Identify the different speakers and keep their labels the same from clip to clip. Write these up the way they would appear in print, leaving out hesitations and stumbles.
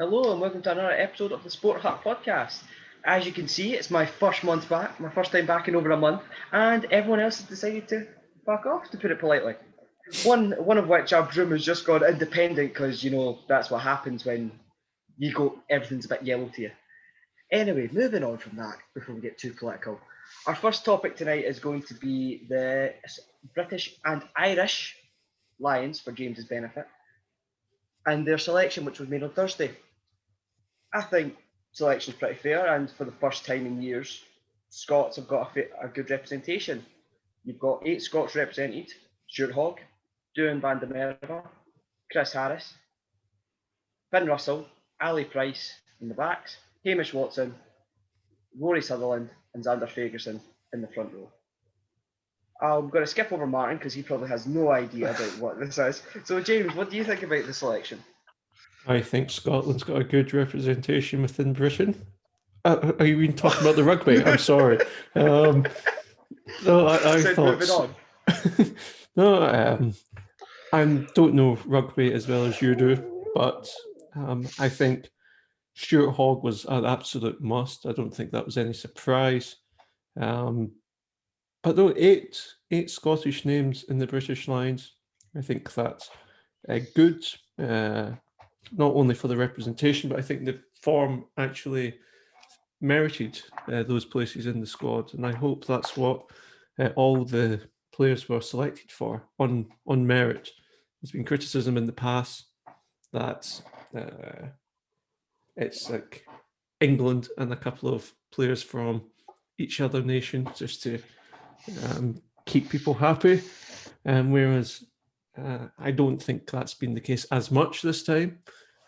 Speaker 1: Hello and welcome to another episode of the Sport Hut podcast. As you can see, it's my first month back, my first time back in over a month, and everyone else has decided to fuck off, to put it politely. One of which, our broom has just gone independent because, that's what happens when everything's a bit yellow to you. Anyway, moving on from that, before we get too political. Our first topic tonight is going to be the British and Irish Lions, for James's benefit, and their selection, which was made on Thursday. I think selection's pretty fair, and for the first time in years, Scots have got a good representation. You've got 8 Scots represented: Stuart Hogg, Duan van der Merwe, Chris Harris, Finn Russell, Ali Price in the backs, Hamish Watson, Rory Sutherland, and Xander Fagerson in the front row. I'm going to skip over Martin because he probably has no idea about what this is. So, James, what do you think about the selection?
Speaker 2: I think Scotland's got a good representation within Britain. Are you even talking about the rugby? I'm sorry. No, I thought. No, I don't know rugby as well as you do, but I think Stuart Hogg was an absolute must. I don't think that was any surprise. But though eight Scottish names in the British Lions, I think that's good. Not only for the representation, but I think the form actually merited those places in the squad, and I hope that's what all the players were selected for on merit. There's been criticism in the past that it's like England and a couple of players from each other nation just to keep people happy, whereas I don't think that's been the case as much this time.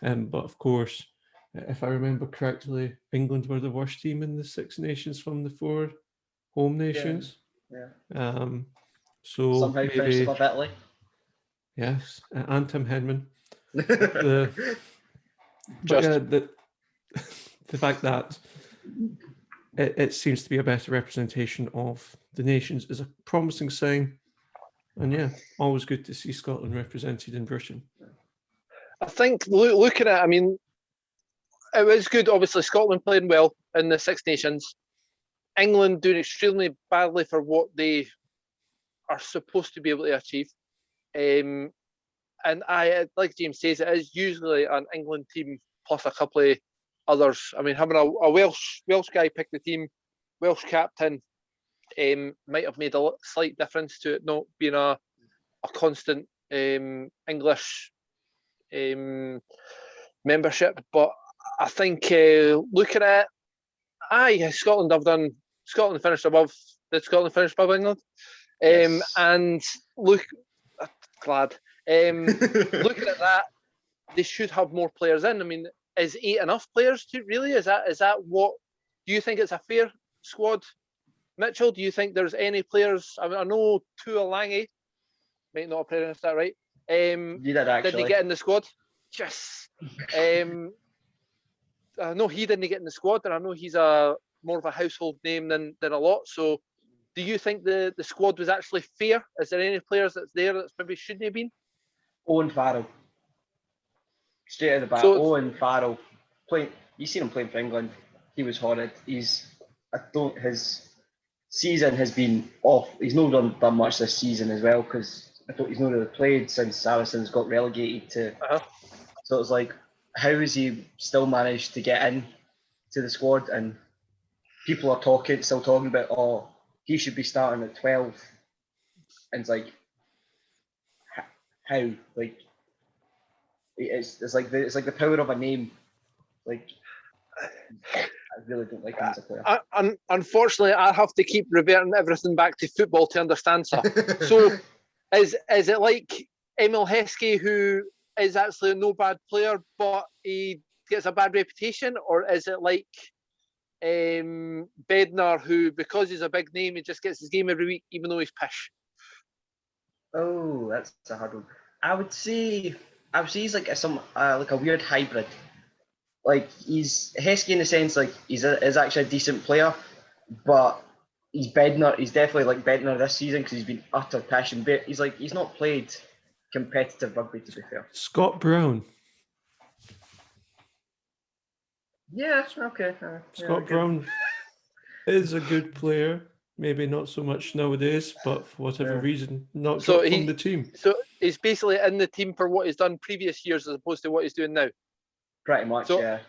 Speaker 2: But of course, if I remember correctly, England were the worst team in the Six Nations from the 4 home nations.
Speaker 1: Yeah.
Speaker 2: So
Speaker 1: somehow
Speaker 2: maybe
Speaker 1: finished above Italy.
Speaker 2: Yes, and Tim Henman. The fact that it seems to be a better representation of the nations is a promising sign. And yeah, always good to see Scotland represented in Britain.
Speaker 3: I think looking at, it was good. Obviously, Scotland playing well in the Six Nations. England doing extremely badly for what they are supposed to be able to achieve. And like James says, it is usually an England team plus a couple of others. Having a Welsh guy pick the team, Welsh captain, might have made a slight difference to it not being a constant English membership. But I think looking at Scotland finished above. Did Scotland finish above England?
Speaker 1: Yes.
Speaker 3: And glad. Looking at that, they should have more players in. Is 8 enough players to really? Is that what? Do you think it's a fair squad, Mitchell? Do you think there's any players? I know Tuolangi might not have pronounced that right.
Speaker 1: You did actually.
Speaker 3: Did he get in the squad? Yes. I know he didn't get in the squad, and I know he's more of a household name than a lot. So, do you think the squad was actually fair? Is there any players that's there that maybe shouldn't have been?
Speaker 1: Owen Farrell. Straight out of the bat, Owen Farrell. You seen him playing for England. He was horrid. His season has been off. He's not done much this season as well because I thought he's not really played since Saracens got relegated to. So it was like, how has he still managed to get in to the squad? And people are still talking about, he should be starting at 12. And it's like, how? Like, it's like the power of a name. Like, I really don't like him as a player.
Speaker 3: Unfortunately, I have to keep reverting everything back to football to understand stuff. So, is it like Emil Heskey, who is actually no bad player, but he gets a bad reputation? Or is it like Bednar, who, because he's a big name, he just gets his game every week, even though he's pish?
Speaker 1: Oh, that's a hard one. I would say he's like a weird hybrid. Like, he's Heskey in the sense like is actually a decent player, but he's Bednar. He's definitely like Bednar this season because he's been utter passion. But he's not played competitive rugby, to be fair.
Speaker 2: Scott Brown.
Speaker 1: Yeah, okay.
Speaker 2: Scott Brown is a good player. Maybe not so much nowadays, but for whatever reason, not dropped from the team.
Speaker 3: So he's basically in the team for what he's done previous years as opposed to what he's doing now.
Speaker 1: Pretty much,
Speaker 3: so
Speaker 1: yeah.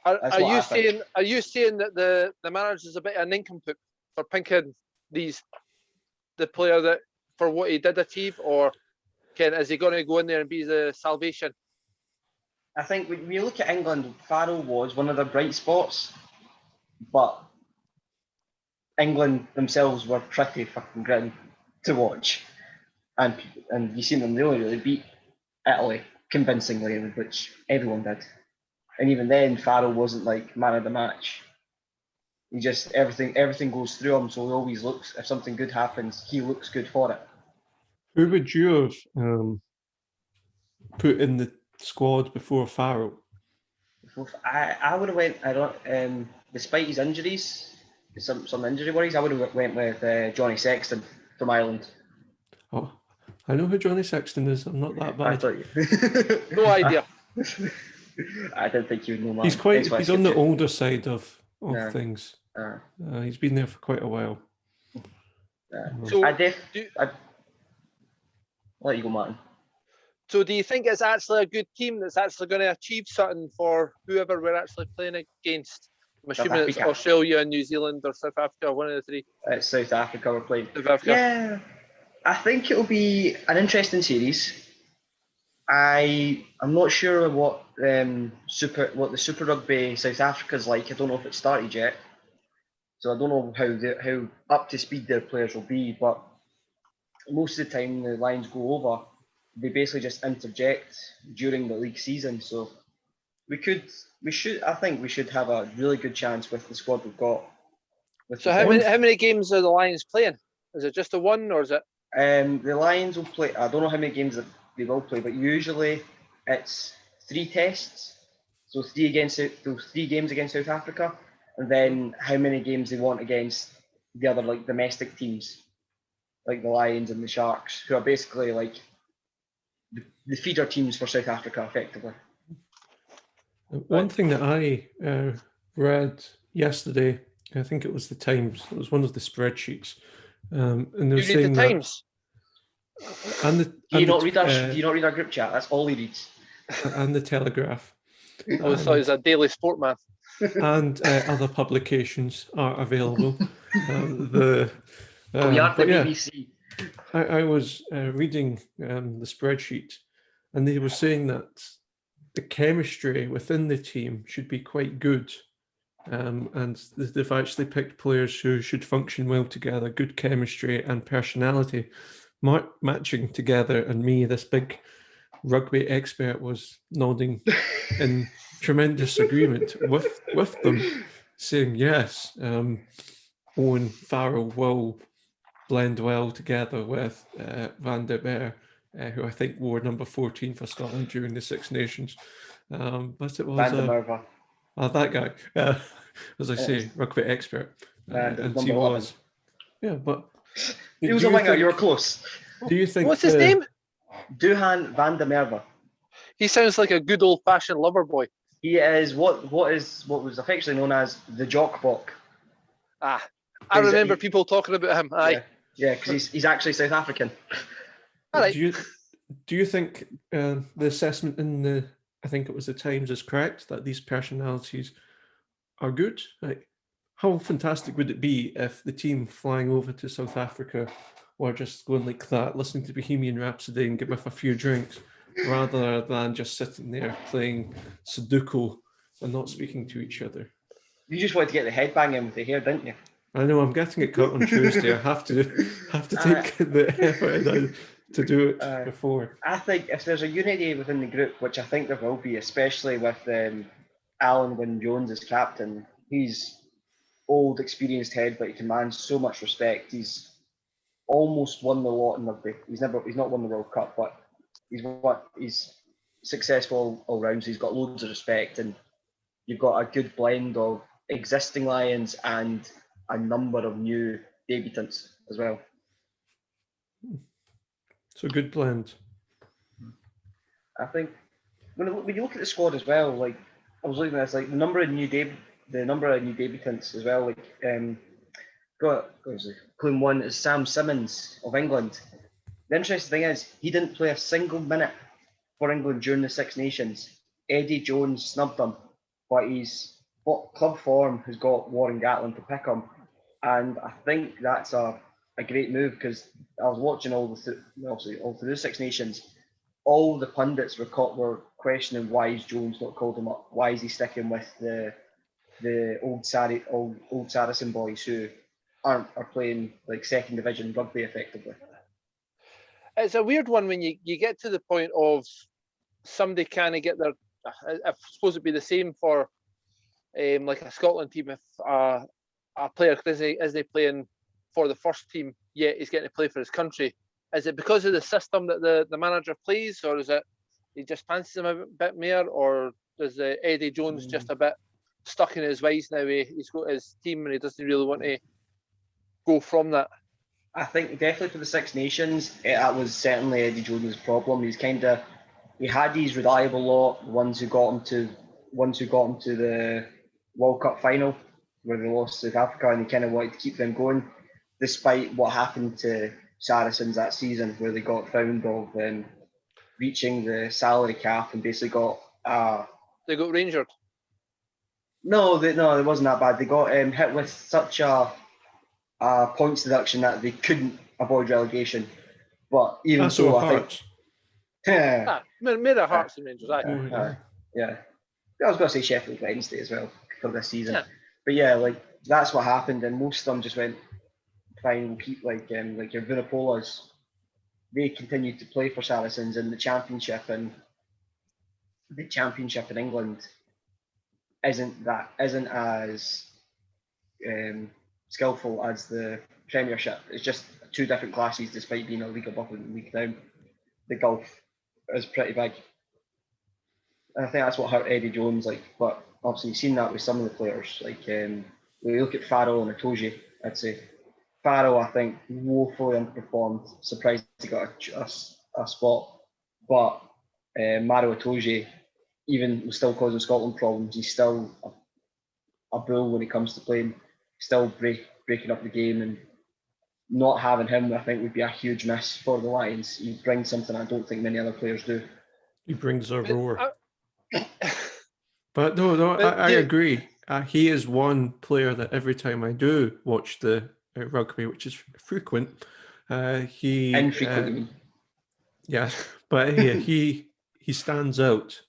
Speaker 3: Are you saying that the manager's a bit of a nincompoop for picking the player that for what he did achieve, or is he going to go in there and be the salvation?
Speaker 1: I think when you look at England, Farrell was one of the bright spots, but England themselves were pretty fucking grim to watch, and you seen them, they only really beat Italy convincingly, which everyone did, and even then Farrell wasn't like man of the match. He just everything goes through him, so he always looks, if something good happens, he looks good for it.
Speaker 2: Who would you have put in the squad before Farrell?
Speaker 1: I would have went. Despite his injuries, some injury worries, I would have went with Johnny Sexton from Ireland.
Speaker 2: Oh, I know who Johnny Sexton is. I'm not that bad.
Speaker 1: I thought you.
Speaker 3: No idea.
Speaker 1: I didn't think you would know.
Speaker 2: He's on the older side of things. He's been there for quite a while.
Speaker 3: So
Speaker 1: I'll let you go, Martin.
Speaker 3: So do you think it's actually a good team that's actually going to achieve something for whoever we're actually playing against? I'm assuming it's Australia and New Zealand or South Africa, one of the three.
Speaker 1: It's South Africa we're playing.
Speaker 3: South Africa.
Speaker 1: Yeah, I think it'll be an interesting series. I'm not sure what the Super Rugby South Africa's like. I don't know if it started yet, so I don't know how up to speed their players will be. But most of the time, the Lions go over. They basically just interject during the league season. So I think we should have a really good chance with the squad we've got.
Speaker 3: So how many games are the Lions playing? Is it just the one, or is it?
Speaker 1: The Lions will play. I don't know how many games that they will play, but usually it's 3 tests. So 3 games against South Africa, and then how many games they want against the other like domestic teams, like the Lions and the Sharks, who are basically like the feeder teams for South Africa, effectively.
Speaker 2: One thing that I read yesterday, I think it was the Times. It was one of the spreadsheets, and they were saying
Speaker 3: the Times.
Speaker 1: Do you not read our group chat? That's all he reads.
Speaker 2: And the Telegraph.
Speaker 3: I always thought he was a Daily Sport man.
Speaker 2: And other publications are available.
Speaker 1: We are the BBC.
Speaker 2: I was reading the spreadsheet, and they were saying that the chemistry within the team should be quite good. And they've actually picked players who should function well together, good chemistry and personality matching together. And me, this big rugby expert, was nodding in tremendous agreement with them, saying yes, Owen Farrell will blend well together with Van der Beer, who I think wore number 14 for Scotland during the Six Nations. But it was
Speaker 1: Van der Merwe.
Speaker 2: That guy, as I say, rugby expert, and he was. Yeah, but
Speaker 1: he was a winger. You were close.
Speaker 2: Do you think?
Speaker 3: What's his name?
Speaker 1: Duhan Van der Merwe.
Speaker 3: He sounds like a good old-fashioned lover boy.
Speaker 1: He is what was affectionately known as the Jockbok.
Speaker 3: I remember people talking about him.
Speaker 1: Yeah, because he's actually South African.
Speaker 3: All right.
Speaker 2: Do you think the assessment in I think it was the Times, is correct, that these personalities are good? Like, how fantastic would it be if the team flying over to South Africa were just going like that, listening to Bohemian Rhapsody and get with a few drinks, rather than just sitting there playing Sudoku and not speaking to each other?
Speaker 1: You just wanted to get the headbang in with the hair, didn't you?
Speaker 2: I know, I'm getting it cut on Tuesday. I have to take the effort to do it before.
Speaker 1: I think if there's a unity within the group, which I think there will be, especially with Alan Wynne-Jones as captain, he's old, experienced head, but he commands so much respect. He's almost won the lot in rugby. He's not won the World Cup, but he's successful all round. So he's got loads of respect, and you've got a good blend of existing Lions and a number of new debutants as well.
Speaker 2: So good blend.
Speaker 1: I think when you look at the squad as well, like I was looking at this, like the number of new debutants as well. Like Clune one is Sam Simmons of England. The interesting thing is he didn't play a single minute for England during the Six Nations. Eddie Jones snubbed him, but his club form has got Warren Gatland to pick him, and I think that's a great move because I was watching all through the Six Nations. All the pundits were questioning why is Jones not called him up? Why is he sticking with the old Saracen boys who are playing like second division rugby effectively?
Speaker 3: It's a weird one when you get to the point of somebody kind of get their. I suppose it'd be the same for like a Scotland team if a player isn't playing for the first team yet he's getting to play for his country. Is it because of the system that the manager plays, or is it he just fancies him a bit more, or is Eddie Jones just a bit stuck in his ways now? He's got his team and he doesn't really want to go from that.
Speaker 1: I think definitely for the Six Nations, that was certainly Eddie Jones' problem. He had these reliable lot, ones who got him to the World Cup final where they lost South Africa, and he kind of wanted to keep them going, despite what happened to Saracens that season, where they got found of reaching the salary cap and basically got.
Speaker 3: They got rangered.
Speaker 1: No, it wasn't that bad. They got hit with such a points deduction that they couldn't avoid relegation. But even so, I think.
Speaker 3: Made a Hearts and Rangers.
Speaker 1: Yeah. I was going to say Sheffield Wednesday as well for this season.
Speaker 3: Yeah.
Speaker 1: But yeah, like that's what happened, and most of them just went fine. We'll keep like your Vunipolas. They continued to play for Saracens in the championship, and the championship in England isn't as skillful as the Premiership. It's just two different classes, despite being a league above and a league down. The gulf is pretty big. And I think that's what hurt Eddie Jones. But obviously you've seen that with some of the players. We look at Farrell and Itoje, I'd say Farrell, I think, woefully underperformed. Surprised he got a spot, but Maro Itoje, even still causing Scotland problems, he's still a bull when it comes to playing. Still breaking up the game, and not having him, I think, would be a huge miss for the Lions. He brings something I don't think many other players do.
Speaker 2: He brings a roar. But no, I agree. He is one player that every time I do watch the rugby, which is frequent,
Speaker 1: infrequently.
Speaker 2: But he stands out.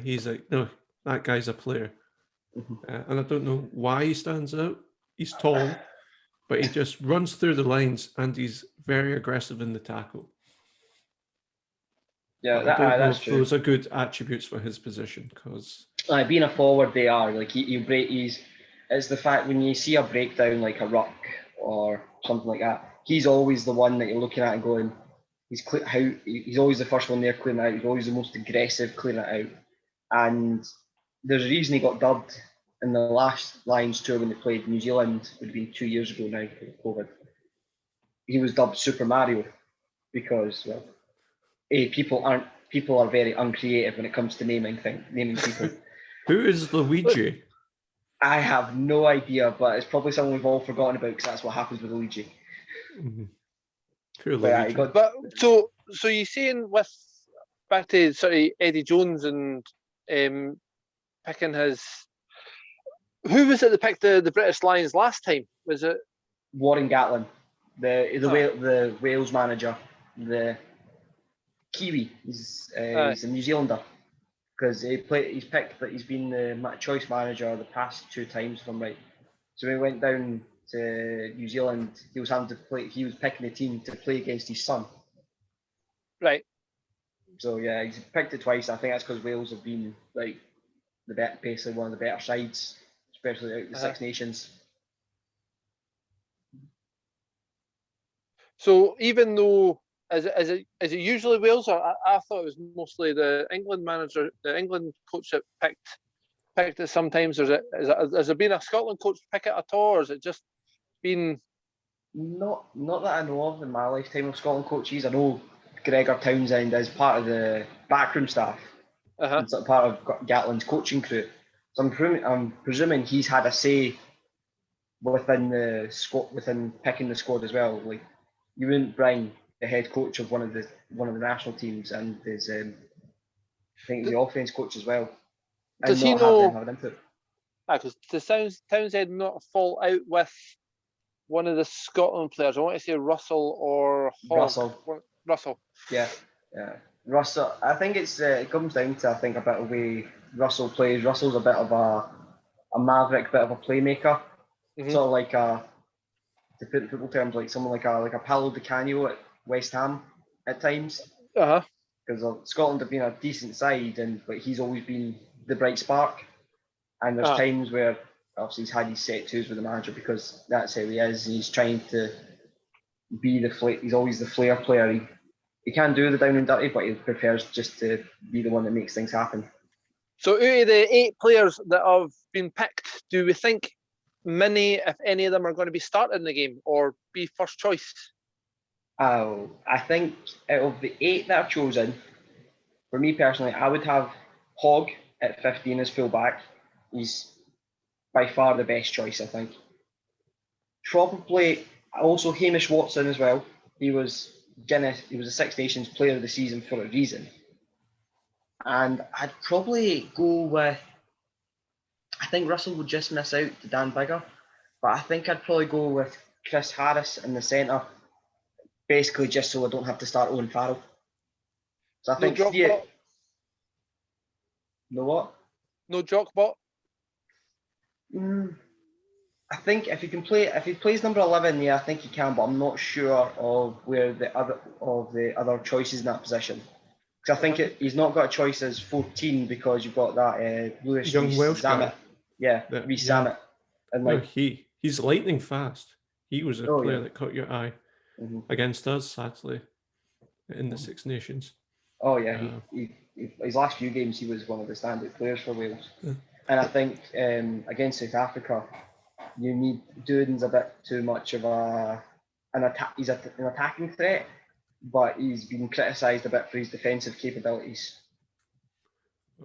Speaker 2: He's like, no, that guy's a player. And I don't know why he stands out. He's tall, but he just runs through the lines and he's very aggressive in the tackle.
Speaker 1: Yeah,
Speaker 2: that's true. Those are good attributes for his position, because
Speaker 1: being a forward, they are like it's the fact when you see a breakdown like a ruck or something like that, he's always the one that you're looking at and going, he's always the first one there clearing it out. He's always the most aggressive clearing it out, and there's a reason he got dubbed in the last Lions tour when they played New Zealand. It would have been 2 years ago now for COVID. He was dubbed Super Mario because people are very uncreative when it comes to naming people.
Speaker 2: Who is Luigi?
Speaker 1: I have no idea, but it's probably someone we've all forgotten about because that's what happens with Luigi.
Speaker 2: Mm-hmm.
Speaker 3: So you're saying back to Eddie Jones and picking his. Who was it that picked the British Lions last time? Was it
Speaker 1: Warren Gatland, the Wales manager, the Kiwi? He's a New Zealander because he's been the choice manager the past 2 times, if I'm right. So when he went down to New Zealand, he was having to play. He was picking a team to play against his son.
Speaker 3: Right.
Speaker 1: So yeah, he's picked it twice. I think that's because Wales have been basically one of the better sides, especially out the Six Nations.
Speaker 3: So even though, is it usually Wales, or I thought it was mostly the England manager, the England coach that picked it sometimes, or has there been a Scotland coach pick it at all, or has it just been?
Speaker 1: Not that I know of in my lifetime of Scotland coaches. I know Gregor Townsend is part of the backroom staff,
Speaker 3: Uh-huh.
Speaker 1: It's part of Gatland's coaching crew. So I'm presuming he's had a say within the squad, within picking the squad as well. Like, you wouldn't bring the head coach of one of the national teams and his I think the offense coach as well, and
Speaker 3: Does he
Speaker 1: not have them
Speaker 3: know?
Speaker 1: have an input.
Speaker 3: Because Townsend not fall out with one of the Scotland players. I want to say Russell or Hogg. Russell.
Speaker 1: Yeah. Russell. I think it comes down to, I think, a bit of the way Russell plays. Russell's a bit of a maverick, bit of a playmaker, sort of like to put in football terms, like someone like a Paolo Di Canio at West Ham at times. Because Scotland have been a decent side, but he's always been the bright spark. And there's times where obviously he's had his set twos with the manager because that's how he is. He's trying to be he's always the flair player. He can do the down and dirty, but he prefers just to be the one that makes things happen.
Speaker 3: So out of the 8 players that have been picked, do we think many, if any of them, are going to be starting the game or be first choice?
Speaker 1: I think out of the 8 that I've chosen, for me personally, I would have Hogg at 15 as fullback. He's by far the best choice, I think. Probably also Hamish Watson as well. He was a Six Nations Player of the Season for a reason. And I'd probably go with, I think Russell would just miss out to Dan Biggar, but I think I'd probably go with Chris Harris in the centre, basically just so I don't have to start Owen Farrell. So I think No what?
Speaker 3: No Jockbot?
Speaker 1: I think if he plays number 11, yeah, I think he can, but I'm not sure of where the other choices in that position. Because I think he's not got a choice as 14 because you've got that Lewis
Speaker 2: young Welsh guy.
Speaker 1: Yeah, Rhys Zammit. And
Speaker 2: he's lightning fast. He was a player that caught your eye against us, sadly, in the Six Nations.
Speaker 1: Oh yeah, his last few games he was one of the standout players for Wales. And I think against South Africa, you need Dooden's a bit too much of an attacking threat, but he's been criticised a bit for his defensive capabilities.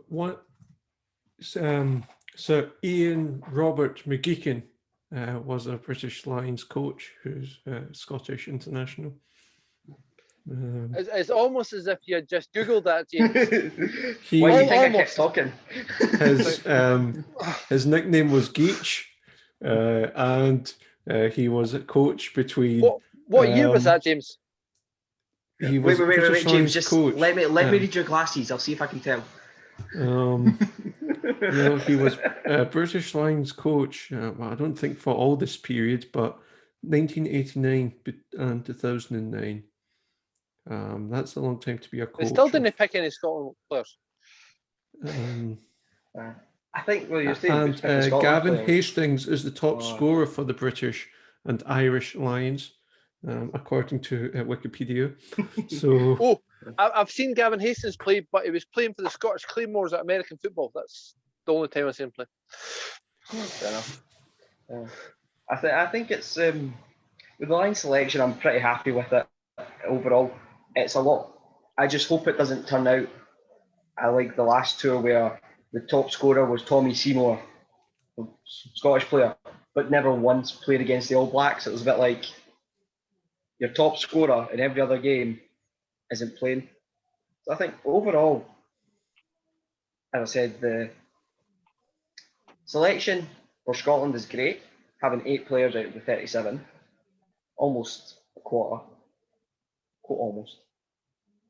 Speaker 2: What? Sir Ian Robert McGeechan was a British Lions coach who's Scottish international.
Speaker 3: It's almost as if you had just Googled that, James.
Speaker 1: Why do you think I kept talking?
Speaker 2: His nickname was Geach, and he was a coach between...
Speaker 3: What year was that, James?
Speaker 2: He was
Speaker 1: wait, James, just
Speaker 2: coach.
Speaker 1: let me read your glasses. I'll see if I can tell.
Speaker 2: He was a British Lions coach. I don't think for all this period, but 1989 and 2009. That's a long time to be a coach.
Speaker 3: They still didn't pick any Scotland players.
Speaker 1: I think you're saying.
Speaker 2: And Gavin Hastings is the top scorer for the British and Irish Lions, according to Wikipedia. So,
Speaker 3: I've seen Gavin Hastings play, but he was playing for the Scottish Claymores at American football. That's the only time I've seen him play.
Speaker 1: Fair enough. I think it's with the line selection. I'm pretty happy with it overall. It's a lot. I just hope it doesn't turn out. I like the last tour where the top scorer was Tommy Seymour, a Scottish player, but never once played against the All Blacks. It was a bit like your top scorer in every other game isn't playing. So I think overall, as I said, the selection for Scotland is great. Having 8 players out of the 37, almost a quarter. Almost.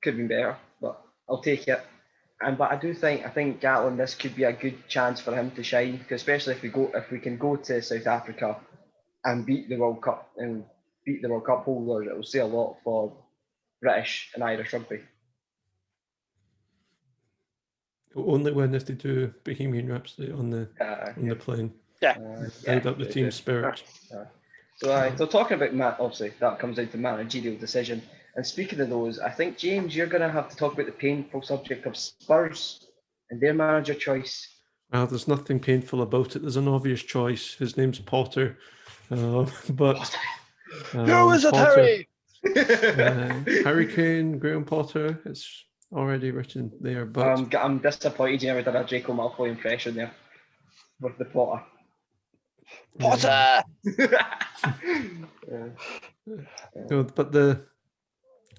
Speaker 1: Could have been better, but I'll take it. But I think Gatland, this could be a good chance for him to shine, because especially if we can go to South Africa and beat the World Cup holders, it will say a lot for British and Irish rugby.
Speaker 2: Only win if they do Bohemian Rhapsody on the plane. Build up the team spirit.
Speaker 1: So talking about obviously that comes down to managerial decision. And speaking of those, I think, James, you're going to have to talk about the painful subject of Spurs and their manager choice.
Speaker 2: Well, there's nothing painful about it. There's an obvious choice. His name's Potter. But
Speaker 3: who is it,
Speaker 2: Potter,
Speaker 3: Harry?
Speaker 2: Harry Kane, Graham Potter. It's already written there, but
Speaker 1: I'm disappointed you never did a Draco Malfoy impression there with the Potter.
Speaker 3: Potter!
Speaker 2: no, but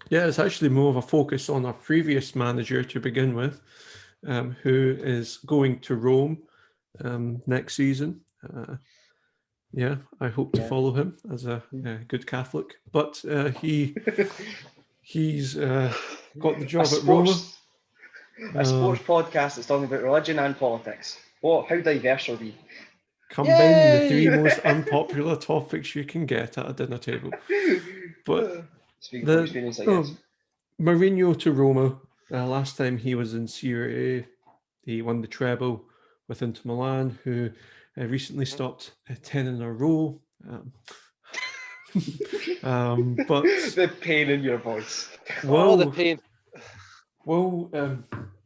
Speaker 2: it's actually more of a focus on our previous manager to begin with, who is going to Rome next season. I hope to follow him as a good Catholic. But he's got the job at Roma.
Speaker 1: A sports podcast that's talking about religion and politics. How diverse are we?
Speaker 2: Combining the three most unpopular topics you can get at a dinner table. But
Speaker 1: speaking from experience, I guess.
Speaker 2: Mourinho to Roma. Last time he was in Serie A, he won the treble with Inter Milan, who recently stopped 10 in a row. But
Speaker 1: the pain in your voice.
Speaker 3: The pain.
Speaker 2: Will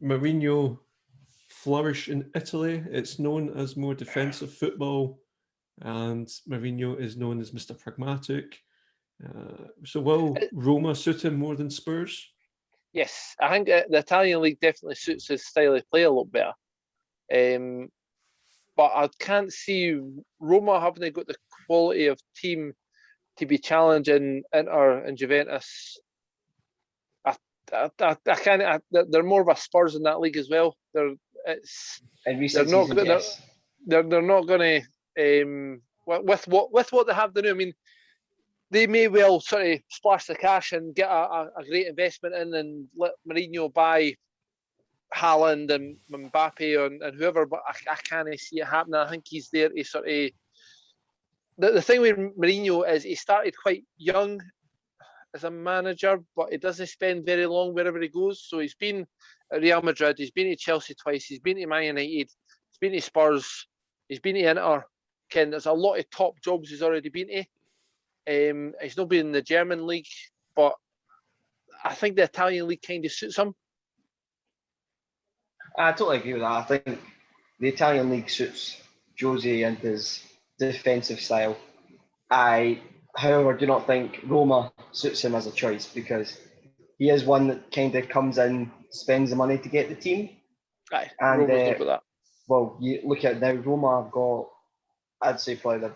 Speaker 2: Mourinho flourish in Italy? It's known as more defensive football, and Mourinho is known as Mr. Pragmatic. So will Roma suit him more than Spurs?
Speaker 3: Yes, I think the Italian league definitely suits his style of play a lot better. But I can't see Roma having got the quality of team to be challenging Inter and Juventus. I can't. They're more of a Spurs in that league as well. They're not going to with what they have to do. I mean, they may well sort of splash the cash and get a great investment in and let Mourinho buy Haaland and Mbappe and whoever, but I can't see it happening. I think he's there to sort of... The thing with Mourinho is he started quite young as a manager, but he doesn't spend very long wherever he goes. So he's been at Real Madrid, he's been to Chelsea twice, he's been to Man United, he's been to Spurs, he's been to Inter. Ken, there's a lot of top jobs he's already been to. He's not been in the German league, but I think the Italian league kind of suits him.
Speaker 1: I totally agree with that. I think the Italian league suits Jose and his defensive style. I, however, do not think Roma suits him as a choice because he is one that kind of comes in, spends the money to get the team.
Speaker 3: Aye, and Roma's not got that.
Speaker 1: Well, you look at it now, Roma have got, I'd say, probably the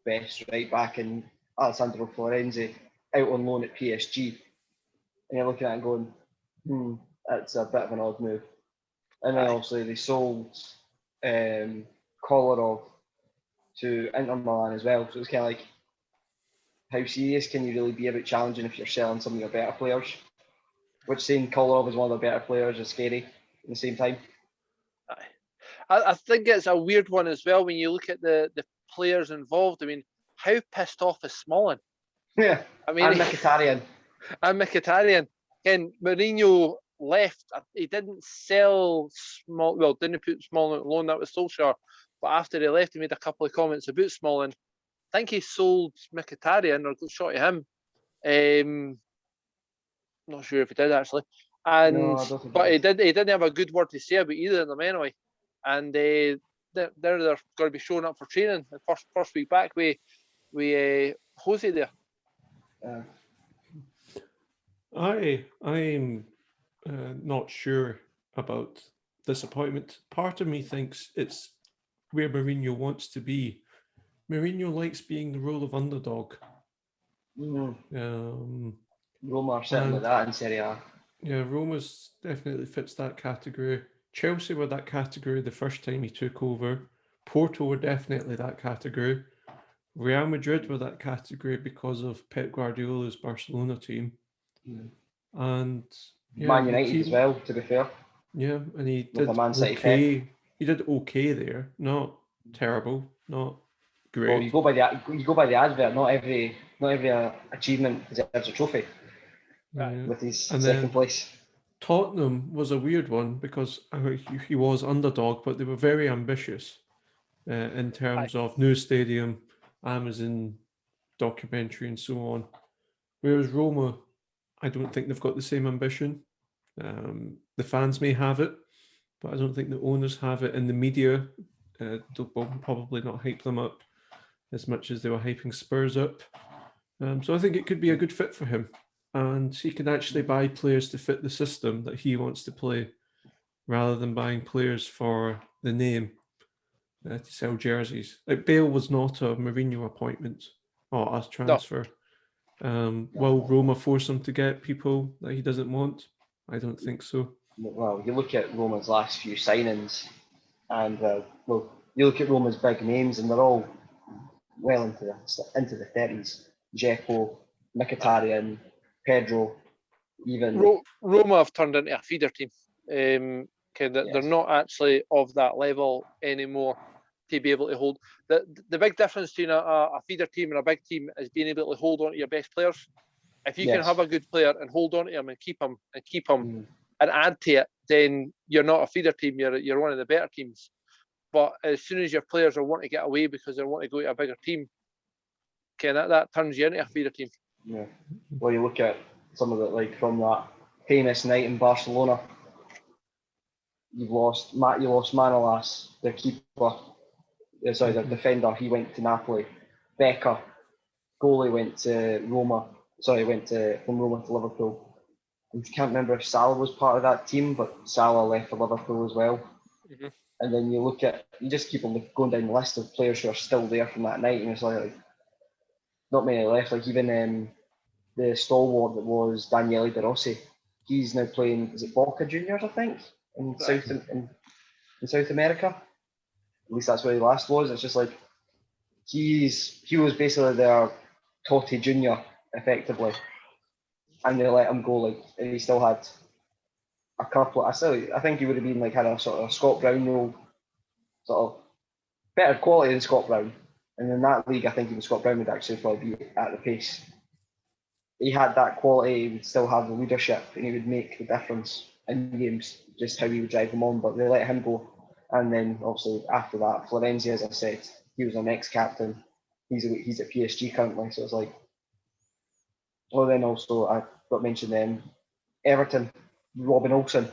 Speaker 1: best right back in Alessandro Florenzi out on loan at PSG. And you're looking at it and going, that's a bit of an odd move. And then obviously they sold Kolarov to Inter Milan as well. So it's kind of like, how serious can you really be about challenging if you're selling some of your better players? Which saying Kolarov is one of the better players is scary at the same time.
Speaker 3: I think it's a weird one as well when you look at the players involved. I mean, how pissed off is Smalling?
Speaker 1: Yeah, I mean, and Mkhitaryan.
Speaker 3: And Mkhitaryan. And Mourinho left. He didn't sell didn't put Smalling on loan. That was Solskjaer. But after he left, he made a couple of comments about Smalling. I think he sold Mkhitaryan or got shot at him. Not sure if he did actually. But he didn't have a good word to say about either of them anyway. And they're going to be showing up for training the first week back with Jose there.
Speaker 2: I'm not sure about this appointment. Part of me thinks it's where Mourinho wants to be. Mourinho likes being the role of underdog.
Speaker 1: Roma are certainly that in Serie A.
Speaker 2: Yeah, Roma's definitely fits that category. Chelsea were that category the first time he took over. Porto were definitely that category. Real Madrid were that category because of Pep Guardiola's Barcelona team. And
Speaker 1: Man United as well, to be fair.
Speaker 2: Yeah, and he did okay. He did okay there. Not terrible, not great.
Speaker 1: Well, you go by the advert. Not every achievement deserves a trophy. With his second place.
Speaker 2: Tottenham was a weird one because he was underdog, but they were very ambitious in terms of new stadium, Amazon documentary, and so on. Whereas Roma, I don't think they've got the same ambition. The fans may have it, but I don't think the owners have it. And the media will probably not hype them up as much as they were hyping Spurs up. So I think it could be a good fit for him. and he can actually buy players to fit the system that he wants to play, rather than buying players for the name to sell jerseys. Like Bale was not a Mourinho appointment or a transfer. Will Roma force him to get people that he doesn't want? I don't think so.
Speaker 1: Well, you look at Roma's last few signings, and you look at Roma's big names, and they're all well into the 30s. Dzeko, Mkhitaryan, Pedro, even
Speaker 3: Roma have turned into a feeder team. They're not actually of that level anymore to be able to hold. The big difference between a feeder team and a big team is being able to hold on to your best players. If you can have a good player and hold on to him and keep him and add to it, then you're not a feeder team. You're one of the better teams. But as soon as your players are wanting to get away because they want to go to a bigger team, that turns you into a feeder team.
Speaker 1: Yeah. Well, you look at some of it, like from that famous night in Barcelona. You lost Manolas, the keeper. The defender. He went to Napoli. Becker, goalie, went to Roma. From Roma to Liverpool. I can't remember if Salah was part of that team, but Salah left for Liverpool as well. Mm-hmm. And then you just keep on going down the list of players who are still there from that night, and it's like not many left. Like even the stalwart that was Daniele De Rossi, he's now playing. Is it Boca Juniors? I think in South America. At least that's where he last was. It's just like he was basically their Totti Junior effectively, and they let him go. Like, and he still had a couple. I think he would have been had a sort of Scott Brown role, sort of better quality than Scott Brown. And in that league, I think even Scott Brown would actually probably be at the pace. He had that quality. He would still have the leadership, and he would make the difference in games. Just how he would drive them on, but they let him go. And then obviously after that, Florenzi, as I said, he was our next captain. He's at PSG currently, so it's like. Well, then also I got mentioned then Everton, Robin Olsen.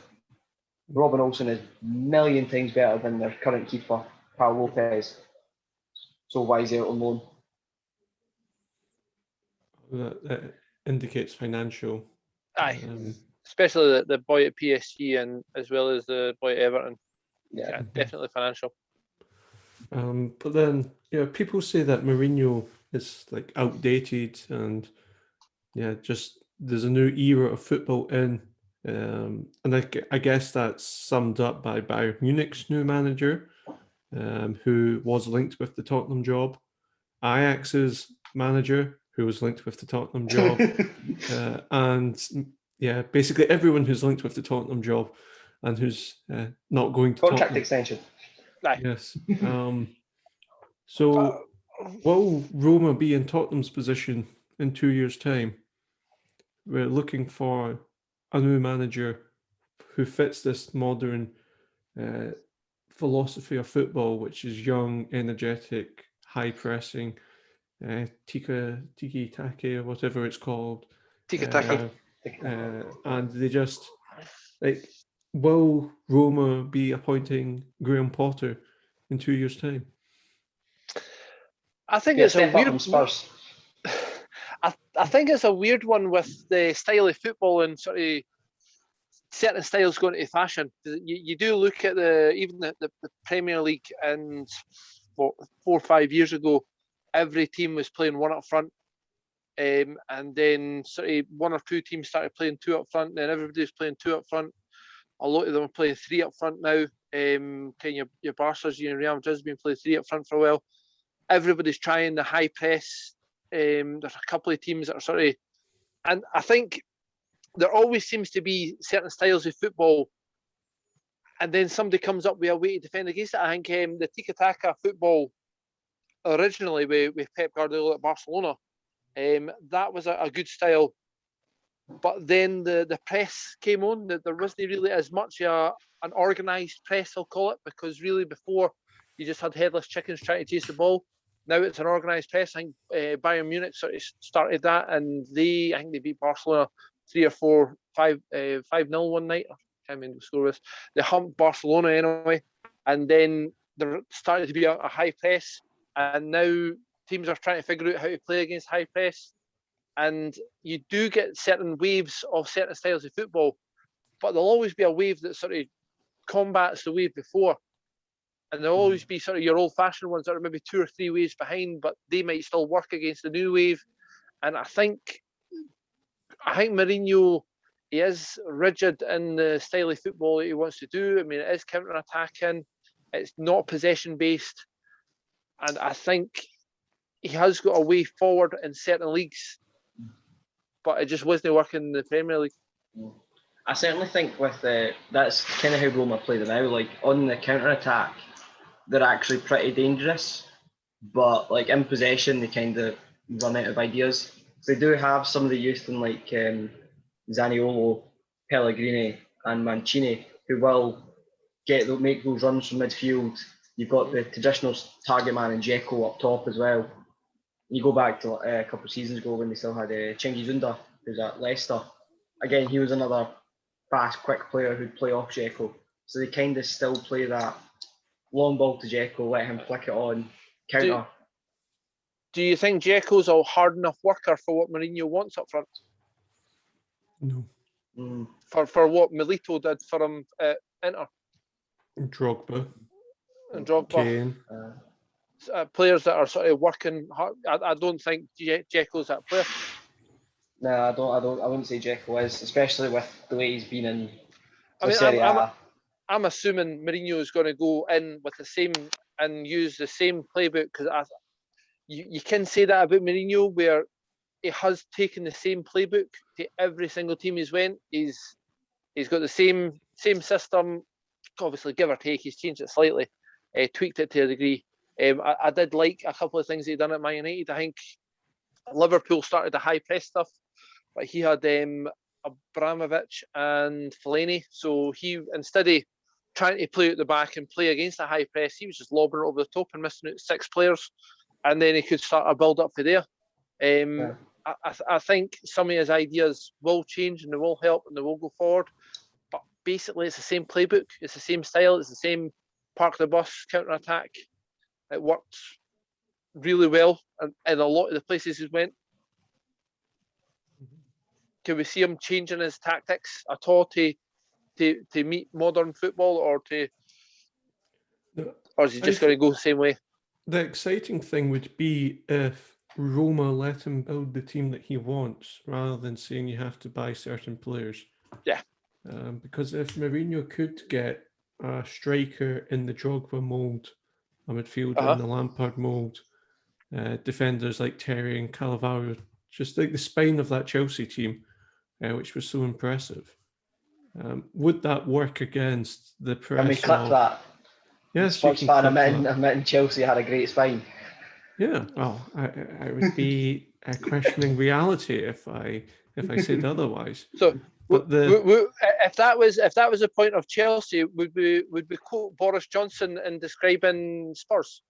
Speaker 1: Robin Olsen is a million times better than their current keeper, Paul Lopez. So why is he out on loan?
Speaker 2: That indicates financial.
Speaker 3: Aye, especially the boy at PSG and as well as the boy at Everton. Yeah, definitely financial.
Speaker 2: But then, people say that Mourinho is outdated, and just there's a new era of football in. And I guess that's summed up by Bayern Munich's new manager, who was linked with the Tottenham job, Ajax's manager, who was linked with the Tottenham job, and basically everyone who's linked with the Tottenham job and who's not going to
Speaker 1: contract
Speaker 2: Tottenham.
Speaker 1: Extension.
Speaker 2: Yes. So will Roma be in Tottenham's position in 2 years' time? We're looking for a new manager who fits this modern philosophy of football, which is young, energetic, high pressing, tiki-taki or whatever it's called.
Speaker 3: Tiki-taki.
Speaker 2: And they just will Roma be appointing Graham Potter in 2 years' time?
Speaker 3: I think it's a weird. I think it's a weird one with the style of football and sort of certain styles going into fashion. You do look at even the Premier League, and 4 or 5 years ago, every team was playing one up front, and then sort of 1 or 2 teams started playing 2 up front. Then everybody's playing 2 up front. A lot of them are playing 3 up front now. Your Barca's, Real Madrid's been playing 3 up front for a while. Everybody's trying the high press. There's a couple of teams that are sort of, and I think there always seems to be certain styles of football, and then somebody comes up with a way to defend against it. I think the tiki-taka football originally with Pep Guardiola at Barcelona, that was a good style, but then the press came on. That there wasn't really as much an organised press, I'll call it, because really before you just had headless chickens trying to chase the ball. Now it's an organised press. I think Bayern Munich sort of started that, and I think they beat Barcelona 3 or 4, 5-0 one night. I can't remember the score was. They humped Barcelona anyway, and then there started to be a high press, and now teams are trying to figure out how to play against high press. and you do get certain waves of certain styles of football, but there'll always be a wave that sort of combats the wave before. And there'll always be sort of your old-fashioned ones that are maybe 2 or 3 waves behind, but they might still work against the new wave. And I think Mourinho, he is rigid in the style of football that he wants to do. I mean, it is counter-attacking. It's not possession-based. And I think he has got a way forward in certain leagues, but it just wasn't working in the Premier League.
Speaker 1: I certainly think with that's kind of how Roma play them now. Like on the counter-attack, they're actually pretty dangerous, but like in possession, they kind of run out of ideas. They do have some of the youth in like Zaniolo, Pellegrini, and Mancini, who will make those runs from midfield. You've got the traditional target man in Dzeko up top as well. You go back to a couple of seasons ago when they still had Cengiz Ünder, who's at Leicester. Again, he was another fast, quick player who'd play off Dzeko. So they kind of still play that long ball to Dzeko, let him flick it on, counter.
Speaker 3: Do you think Dzeko's a hard enough worker for what Mourinho wants up front?
Speaker 2: No.
Speaker 3: For what Milito did for him at Inter?
Speaker 2: Drogba.
Speaker 3: And Drogba.
Speaker 2: Kane.
Speaker 3: Players that are sort of working hard. I don't think Dzeko's that player.
Speaker 1: No, I wouldn't say Dzeko is, especially with the way he's been in
Speaker 3: Serie A. I'm assuming Mourinho is going to go in with the same and use the same playbook, because you can say that about Mourinho, where he has taken the same playbook to every single team he's went. He's got the same system, obviously give or take. He's changed it slightly, tweaked it to a degree. I did like a couple of things he done at Man United. I think Liverpool started the high press stuff, but he had Abramovich and Fellaini. So he, instead of trying to play at the back and play against a high press, he was just lobbing it over the top and missing out 6 players, and then he could start a build up for there. I think some of his ideas will change and they will help and they will go forward. But basically, it's the same playbook, it's the same style, it's the same park the bus counter attack. It worked really well in a lot of the places he went. Can we see him changing his tactics at all to meet modern football, or is he just going to go the same way?
Speaker 2: The exciting thing would be if Roma let him build the team that he wants, rather than saying you have to buy certain players.
Speaker 3: Yeah.
Speaker 2: Because if Mourinho could get a striker in the Drogba mould, a midfielder in the Lampard mould, defenders like Terry and Cannavaro, just like the spine of that Chelsea team, which was so impressive. Would that work against the press?
Speaker 1: Can we clip that?
Speaker 2: Yes,
Speaker 1: Sports fan admitting Chelsea had a great spine.
Speaker 2: Yeah, well, I would be questioning reality if I said otherwise.
Speaker 3: So, but if that was the point of Chelsea, would we quote Boris Johnson in describing Spurs?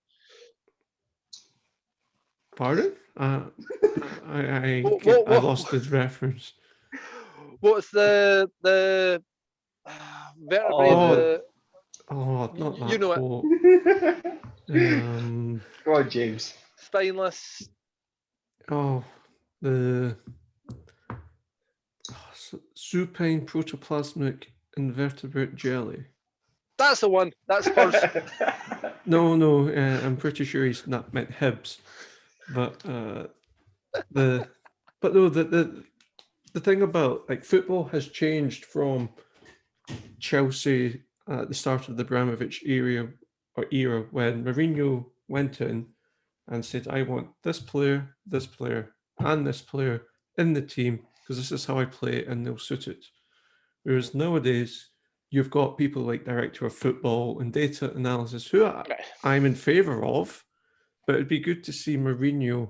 Speaker 2: Pardon? I lost his reference.
Speaker 3: What's the vertebrae?
Speaker 2: Not that.
Speaker 3: You know
Speaker 2: quote.
Speaker 1: Go on, James.
Speaker 3: Spineless.
Speaker 2: The supine protoplasmic invertebrate jelly.
Speaker 3: That's the one. That's Spurs.
Speaker 2: No, I'm pretty sure he's not meant Hibs, but the thing about like football has changed from Chelsea at the start of the Abramovich era when Mourinho went in and said, I want this player, and this player in the team because this is how I play and they'll suit it. Whereas nowadays, you've got people like director of football and data analysis who I'm in favour of, but it'd be good to see Mourinho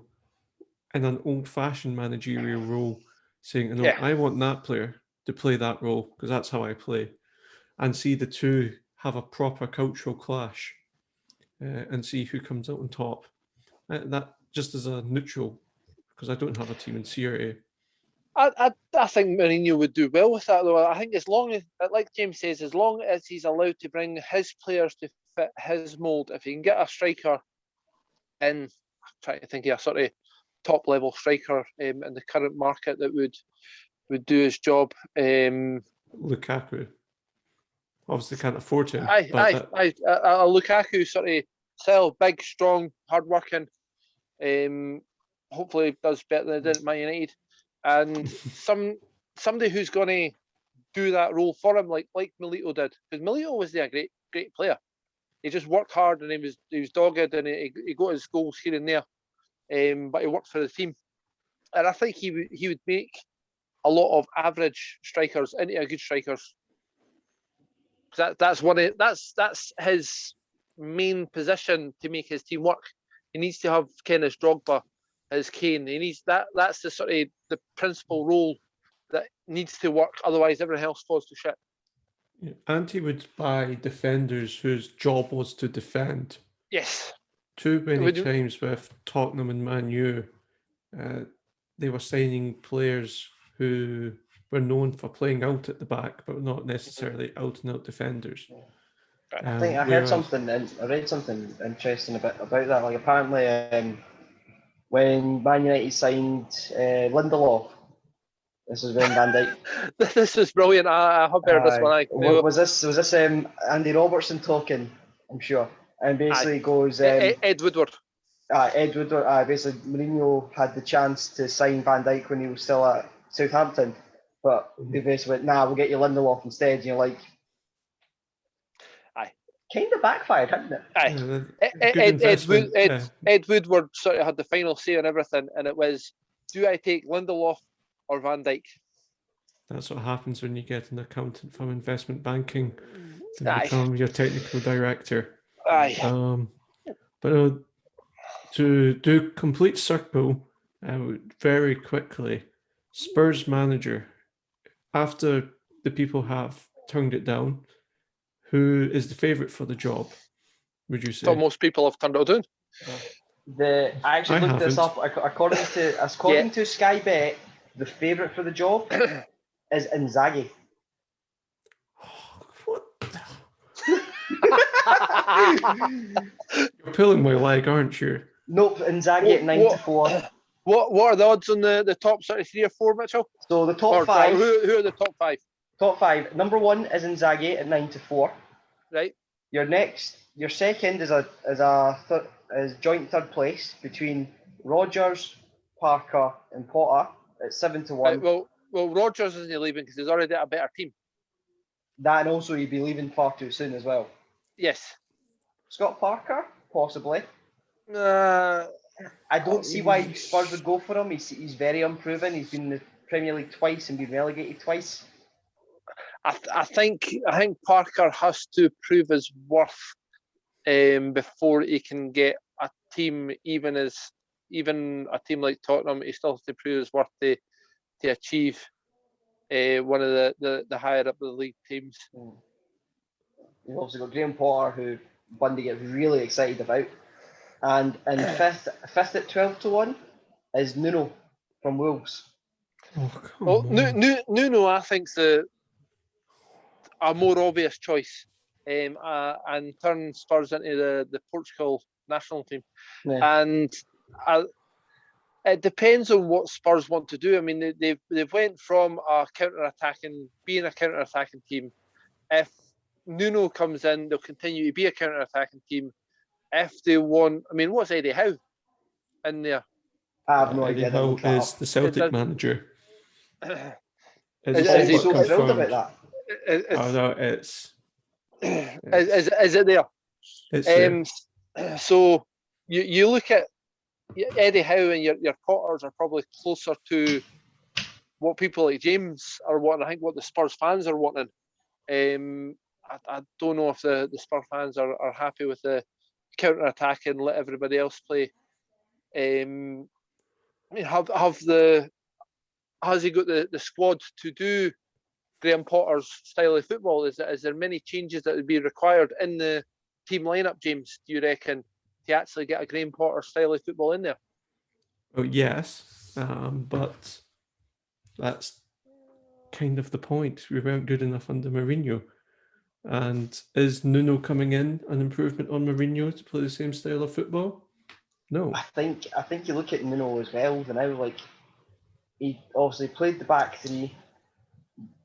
Speaker 2: in an old-fashioned managerial role saying, I want that player to play that role because that's how I play, and see the two have a proper cultural clash and see who comes out on top. That just as a neutral, because I don't have a team in Serie
Speaker 3: A. I think Mourinho would do well with that, though. I think as long as, like James says, as long as he's allowed to bring his players to fit his mould, if he can get a striker in, I'm trying to think of a sort of top level striker in the current market that would do his job.
Speaker 2: Lukaku obviously can't afford him.
Speaker 3: Lukaku sort of style, big, strong, hardworking. Hopefully does better than he did at Man United, and somebody who's going to do that role for him, like Milito did, because Milito was a great player. He just worked hard and he was dogged and he got his goals here and there, but he worked for the team, and I think he would make a lot of average strikers into a good strikers. That's his main position to make his team work. He needs to have Ken as Drogba, as Kane. He needs that's the sort of the principal role that needs to work. Otherwise, everything else falls to shit.
Speaker 2: Yeah. And he would buy defenders whose job was to defend.
Speaker 3: Yes.
Speaker 2: Too many times with Tottenham and Man U, they were signing players who were known for playing out at the back, but not necessarily out and out defenders.
Speaker 1: I think I heard something, and I read something interesting about that. Like apparently, when Man United signed Lindelof, this is when Van Dijk.
Speaker 3: This is brilliant. I have heard this one.
Speaker 1: Was this Andy Robertson talking? I'm sure, and basically goes
Speaker 3: Ed Woodward.
Speaker 1: Ed Woodward. Basically, Mourinho had the chance to sign Van Dijk when he was still at Southampton, but they basically went, "Nah, we'll get you Lindelof instead." And you're like, kind of backfired, hadn't
Speaker 3: it? Ed Woodward sort of had the final say on everything, and it was, do I take Lindelof or Van Dijk?
Speaker 2: That's what happens when you get an accountant from investment banking to become your technical director. But to do complete circle, very quickly, Spurs manager, after the people have turned it down, who is the favourite for the job, would you say?
Speaker 3: So most people have turned it down.
Speaker 1: I actually looked this up. According to Sky Bet, the favourite for the job is Inzaghi.
Speaker 2: What? You're pulling my leg, aren't you?
Speaker 1: Nope, Inzaghi at 9-4.
Speaker 3: What are the odds on the top sort of 3 or 4, Mitchell?
Speaker 1: So the top 5.
Speaker 3: Who are the top 5?
Speaker 1: Top 5. Number 1 is Inzaghi at 9-4.
Speaker 3: Right.
Speaker 1: Your second is joint third place between Rodgers, Parker, and Potter at 7-1.
Speaker 3: Right, well, Rodgers isn't leaving because he's already at a better team.
Speaker 1: That, and also he'd be leaving far too soon as well.
Speaker 3: Yes.
Speaker 1: Scott Parker, possibly. I don't see why Spurs would go for him. He's very unproven. He's been in the Premier League twice and been relegated twice.
Speaker 3: I think Parker has to prove his worth before he can get a team, even a team like Tottenham. He still has to prove his worth to achieve one of the higher up the league teams.
Speaker 1: You've also got Graham Potter, who Bundy gets really excited about, and fifth at 12-1 is Nuno from Wolves.
Speaker 3: Nuno, I think, is a more obvious choice, and turn Spurs into the Portugal national team. Yeah. And it depends on what Spurs want to do. I mean, they've went from being a counter-attacking team. If Nuno comes in, they'll continue to be a counter-attacking team. If they want, I mean, what's Eddie Howe in there?
Speaker 1: I have no idea.
Speaker 2: Eddie Howe is the Celtic manager.
Speaker 1: Is he so thrilled about that?
Speaker 3: Is it there?
Speaker 2: It's
Speaker 3: there. So you look at Eddie Howe, and your Potters are probably closer to what people like James are wanting. I think what the Spurs fans are wanting. I don't know if the Spurs fans are happy with the counter-attack and let everybody else play. I mean, has he got the squad to do Graham Potter's style of football? Is there many changes that would be required in the team lineup, James, do you reckon, to actually get a Graham Potter style of football in there?
Speaker 2: Oh, yes, but that's kind of the point. We weren't good enough under Mourinho. And is Nuno coming in an improvement on Mourinho to play the same style of football? No.
Speaker 1: I think you look at Nuno as well. Now, like he obviously played the back three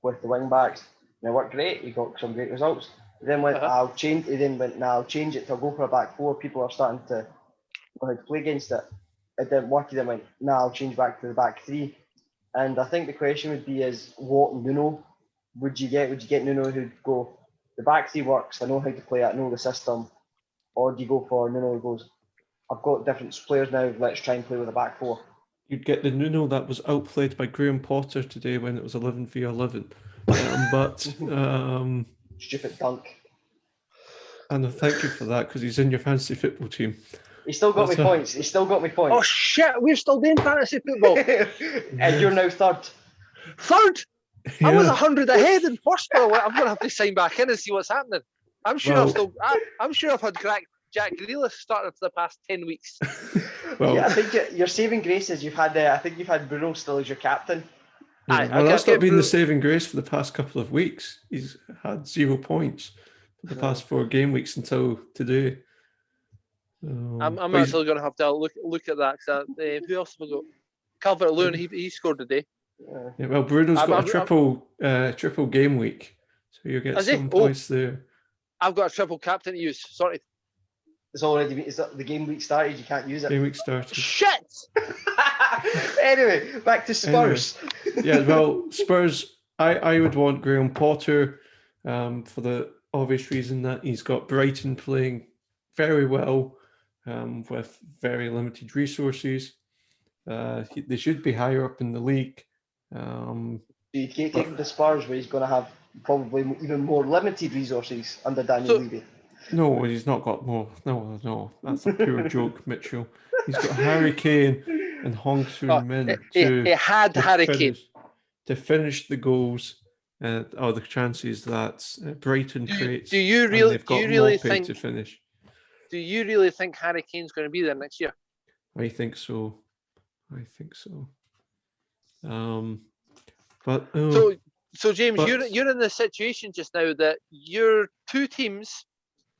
Speaker 1: with the wing backs, and it worked great. He got some great results. He then went, I'll change. He then went, now I'll change it to go for a back four. People are starting to know how to play against it. It didn't work. He then went, now I'll change back to the back three. And I think the question would be is what Nuno would you get? Would you get Nuno who'd go, the back three works, I know how to play it, I know the system, or do you go for Nuno who goes, I've got different players now, let's try and play with a back four?
Speaker 2: You'd get the Nuno that was outplayed by Graham Potter today when it was 11v11.
Speaker 1: Stupid dunk.
Speaker 2: And thank you for that, because he's in your fantasy football team.
Speaker 1: He still got me points. He still got me points.
Speaker 3: Oh shit, we're still doing fantasy football.
Speaker 1: And you're now third.
Speaker 3: Third?
Speaker 2: Yeah.
Speaker 3: I was 100 ahead in first for a while. I'm gonna have to sign back in and see what's happening. I'm sure I've had Jack Grealish starting for the past 10 weeks.
Speaker 1: Well, yeah, I think your saving grace is you've had. I think you've had Bruno still as your captain.
Speaker 2: Yeah, well, that's not been the saving grace for the past couple of weeks. He's had 0 points for the past 4 game weeks until today.
Speaker 3: I'm actually going to have to look at that. Who else have I got? Calvert-Lewin, he scored today.
Speaker 2: Yeah, well, Bruno's got a triple game week, so you'll get some points there.
Speaker 3: I've got a triple captain to use. Sorry.
Speaker 1: It's already the game week started. You can't use it.
Speaker 2: Game week started.
Speaker 3: Shit.
Speaker 1: Anyway, back to Spurs.
Speaker 2: Yeah, well, Spurs. I would want Graham Potter, for the obvious reason that he's got Brighton playing very well, with very limited resources. They should be higher up in the league.
Speaker 1: You can't take him to Spurs where he's going to have probably even more limited resources under Daniel Levy.
Speaker 2: No, he's not got more. No, that's a pure joke, Mitchell. He's got Harry Kane and Hong Soon Min to finish the goals, or the chances that Brighton creates.
Speaker 3: Do you really think
Speaker 2: to finish?
Speaker 3: Do you really think Harry Kane's going to be there next year?
Speaker 2: I think so.
Speaker 3: So James, you're in the situation just now that your two teams,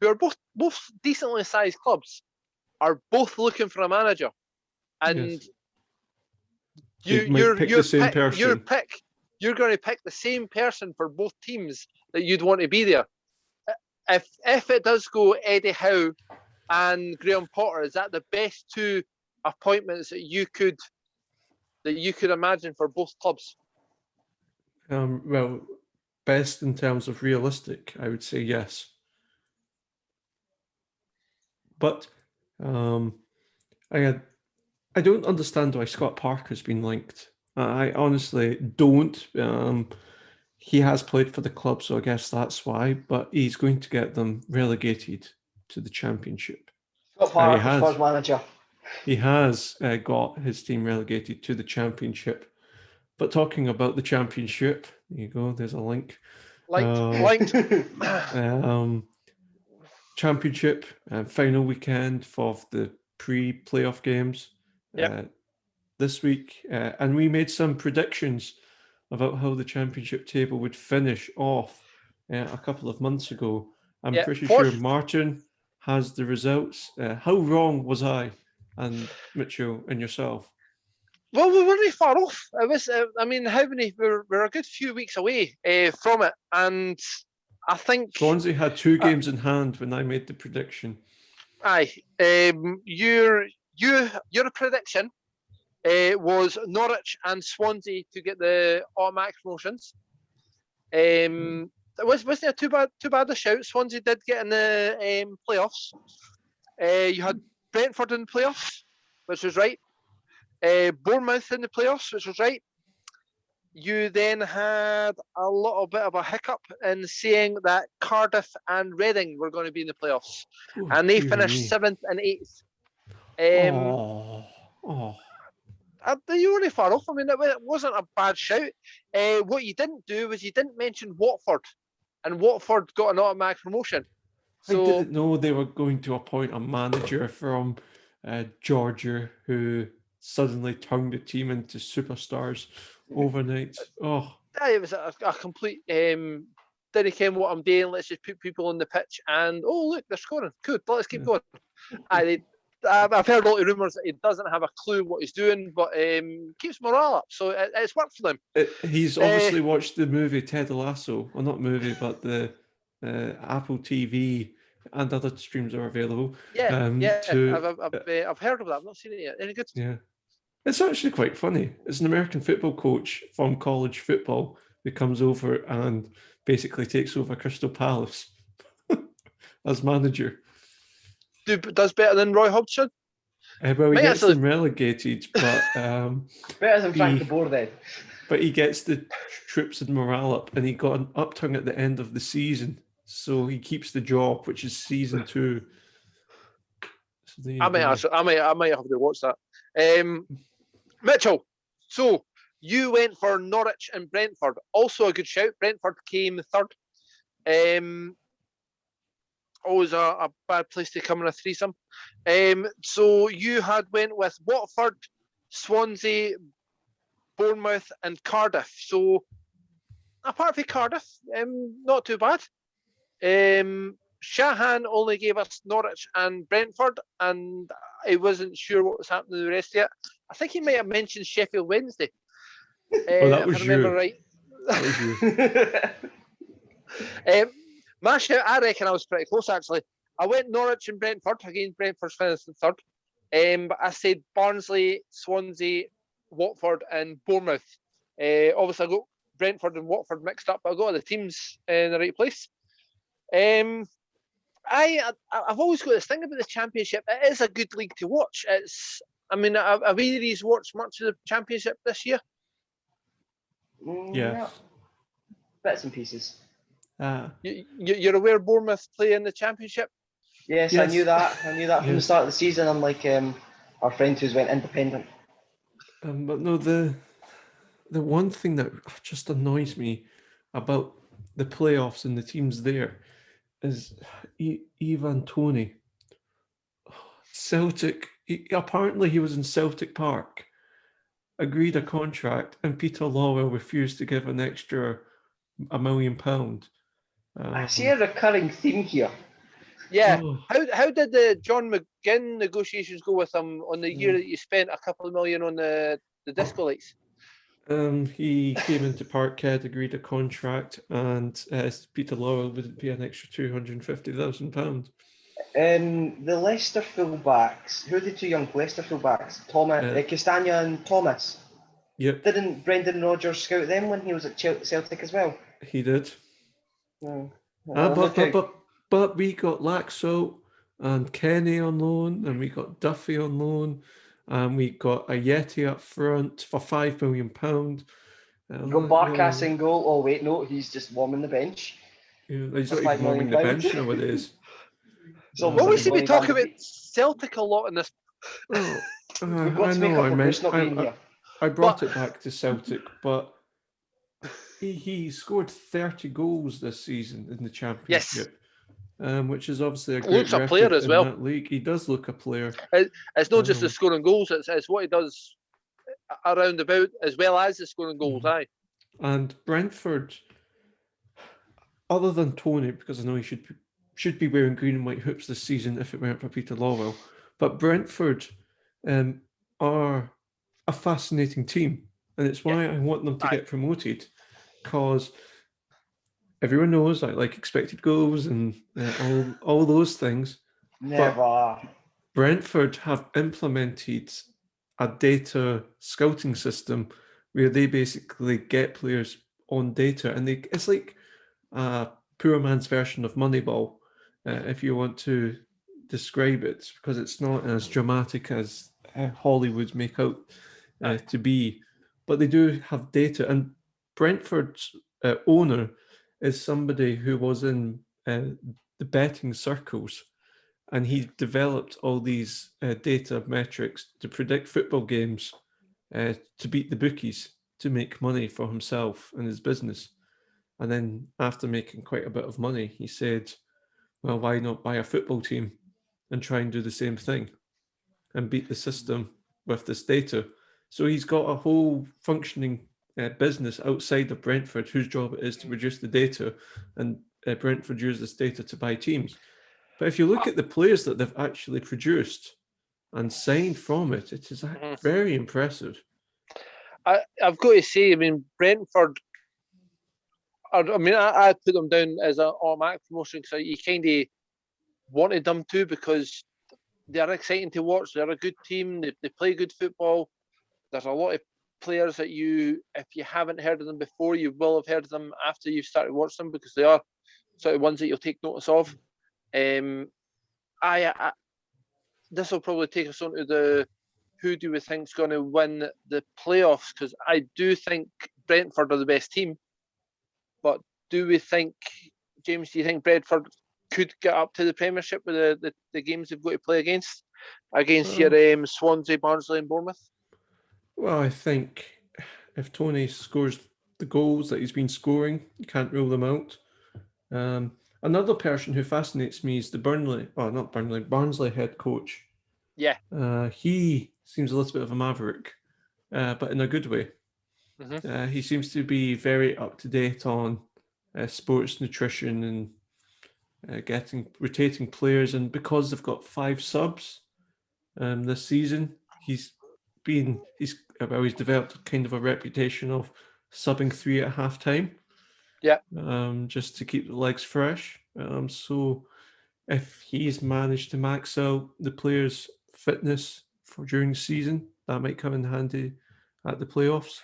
Speaker 3: who are both decently sized clubs, are both looking for a manager, and you're going to pick the same person for both teams that you'd want to be there. If it does go Eddie Howe and Graham Potter, is that the best two appointments that you could imagine for both clubs?
Speaker 2: Well, best in terms of realistic, I would say yes. But I don't understand why Scott Parker's been linked. I honestly don't. He has played for the club, so I guess that's why. But he's going to get them relegated to the Championship.
Speaker 1: Scott Parker, Spurs manager.
Speaker 2: He has got his team relegated to the Championship. But talking about the Championship, there you go. There's a link.
Speaker 3: Linked.
Speaker 2: Championship final weekend of the pre-playoff games this week, and we made some predictions about how the Championship table would finish off a couple of months ago. I'm pretty sure Martin has the results. How wrong was I and Mitchell and yourself?
Speaker 3: Well, we weren't far off. It was, we're a good few weeks away from it, and I think
Speaker 2: Swansea had 2 games in hand when I made the prediction.
Speaker 3: Aye, your prediction was Norwich and Swansea to get the automatic promotions. Wasn't there too bad a shout? Swansea did get in the playoffs. You had Brentford in the playoffs, which was right. Bournemouth in the playoffs, which was right. You then had a little bit of a hiccup in saying that Cardiff and Reading were going to be in the playoffs, and they finished 7th and 8th. You weren't far off. I mean, it wasn't a bad shout. What you didn't do was you didn't mention Watford, and Watford got an automatic promotion. So,
Speaker 2: I didn't know they were going to appoint a manager from Georgia who suddenly turned the team into superstars overnight.
Speaker 3: It was a complete didn't care what I'm doing, let's just put people on the pitch and look, they're scoring, good, let's keep going. I've heard a lot of rumours that he doesn't have a clue what he's doing, but keeps morale up. So it's worked for them.
Speaker 2: He's obviously watched the movie Ted Lasso, or not movie, but the Apple TV and other streams are available.
Speaker 3: Yeah,
Speaker 2: To
Speaker 3: I've heard of that. I've not seen it yet. Any good?
Speaker 2: yeah, it's actually quite funny. It's an American football coach from college football who comes over and basically takes over Crystal Palace as manager.
Speaker 3: Does better than Roy Hodgson?
Speaker 2: Well, he gets them relegated, but
Speaker 1: better than Frank de Boer then.
Speaker 2: But he gets the troops and morale up, and he got an upturn at the end of the season, so he keeps the job, which is season 2. So
Speaker 3: I might have to watch that. Mitchell, so you went for Norwich and Brentford. Also a good shout. Brentford came third. Always a bad place to come in a threesome. So you went with Watford, Swansea, Bournemouth and Cardiff. So apart from Cardiff, not too bad. Shahan only gave us Norwich and Brentford, and I wasn't sure what was happening to the rest of it. I think he might have mentioned Sheffield Wednesday.
Speaker 2: That was
Speaker 3: if I remember right.
Speaker 2: That was you.
Speaker 3: My shout, I reckon I was pretty close actually. I went Norwich and Brentford. Again, Brentford's finished in third. But I said Barnsley, Swansea, Watford and Bournemouth. Obviously I got Brentford and Watford mixed up, but I got the teams in the right place. I've always got this thing about the Championship. It is a good league to watch. Have either of you watched much of the Championship this year?
Speaker 2: Yeah.
Speaker 1: Bits and pieces.
Speaker 3: You're aware Bournemouth play in the Championship?
Speaker 1: Yes, I knew that. From the start of the season, unlike our friend who's went independent.
Speaker 2: But no, the one thing that just annoys me about the playoffs and the teams there is Ivan Toney. Celtic, apparently he was in Celtic Park, agreed a contract, and Peter Lawwell refused to give an extra £1 million.
Speaker 1: I see a recurring theme here.
Speaker 3: Yeah. How did the John McGinn negotiations go with him on the year that you spent a couple of million on the disco lights?
Speaker 2: He came into Parkhead, agreed a contract, and Peter Lawwell wouldn't pay an extra £250,000.
Speaker 1: The Leicester fullbacks, who are the two young Leicester fullbacks? Castagna and Thomas.
Speaker 2: Yep.
Speaker 1: Didn't Brendan Rodgers scout them when he was at Celtic as well?
Speaker 2: He did.
Speaker 1: But
Speaker 2: we got Laxalt and Kenny on loan, and we got Duffy on loan, and we got a Yeti up front for £5 million.
Speaker 1: You got Barkas in goal. Oh wait, no, he's just warming the bench.
Speaker 2: He's not even warming the bench nowadays.
Speaker 3: Well, we seem to talk about Celtic a lot in this.
Speaker 2: I brought it back to Celtic, but he scored 30 goals this season in the Championship. Yes. Which is obviously a great
Speaker 3: looks a player as well.
Speaker 2: That league. He does look a player.
Speaker 3: It's not just the scoring goals; it's what he does around about as well as the scoring goals. Aye.
Speaker 2: And Brentford, other than Toney, because I know he should be wearing green and white hoops this season if it weren't for Peter Lawwell, but Brentford are a fascinating team, and it's why I want them to get promoted, because everyone knows I like expected goals and all those things.
Speaker 1: Never.
Speaker 2: But Brentford have implemented a data scouting system where they basically get players on data, and it's like a poor man's version of Moneyball, if you want to describe it, because it's not as dramatic as Hollywood make out to be, but they do have data. And Brentford's owner is somebody who was in the betting circles, and he developed all these data metrics to predict football games, to beat the bookies, to make money for himself and his business. And then after making quite a bit of money, he said, well, why not buy a football team and try and do the same thing and beat the system with this data? So he's got a whole functioning business outside of Brentford, whose job it is to produce the data, and Brentford use this data to buy teams. But if you look at the players that they've actually produced, and signed from it. It is very impressive.
Speaker 3: I've got to say, I mean, Brentford, I put them down as an automatic promotion because you kind of wanted them to, because they're exciting to watch. They're a good team. They play good football. There's a lot of players that if you haven't heard of them before, you will have heard of them after you've started watching them, because they are sort of ones that you'll take notice of. This will probably take us on to the who do we think is going to win the playoffs, because I do think Brentford are the best team. But do we think, James, do you think Brentford could get up to the Premiership with the games they've got to play against your Swansea, Barnsley and Bournemouth?
Speaker 2: Well, I think if Tony scores the goals that he's been scoring, you can't rule them out. Another person who fascinates me is the Barnsley head coach.
Speaker 3: Yeah.
Speaker 2: He seems a little bit of a maverick, but in a good way.
Speaker 3: Mm-hmm.
Speaker 2: He seems to be very up to date on sports nutrition and rotating players. And because they've got 5 subs this season, he's developed kind of a reputation of subbing 3 at half time.
Speaker 3: Yeah.
Speaker 2: Just to keep the legs fresh. So if he's managed to max out the players' fitness for during the season, that might come in handy at the playoffs.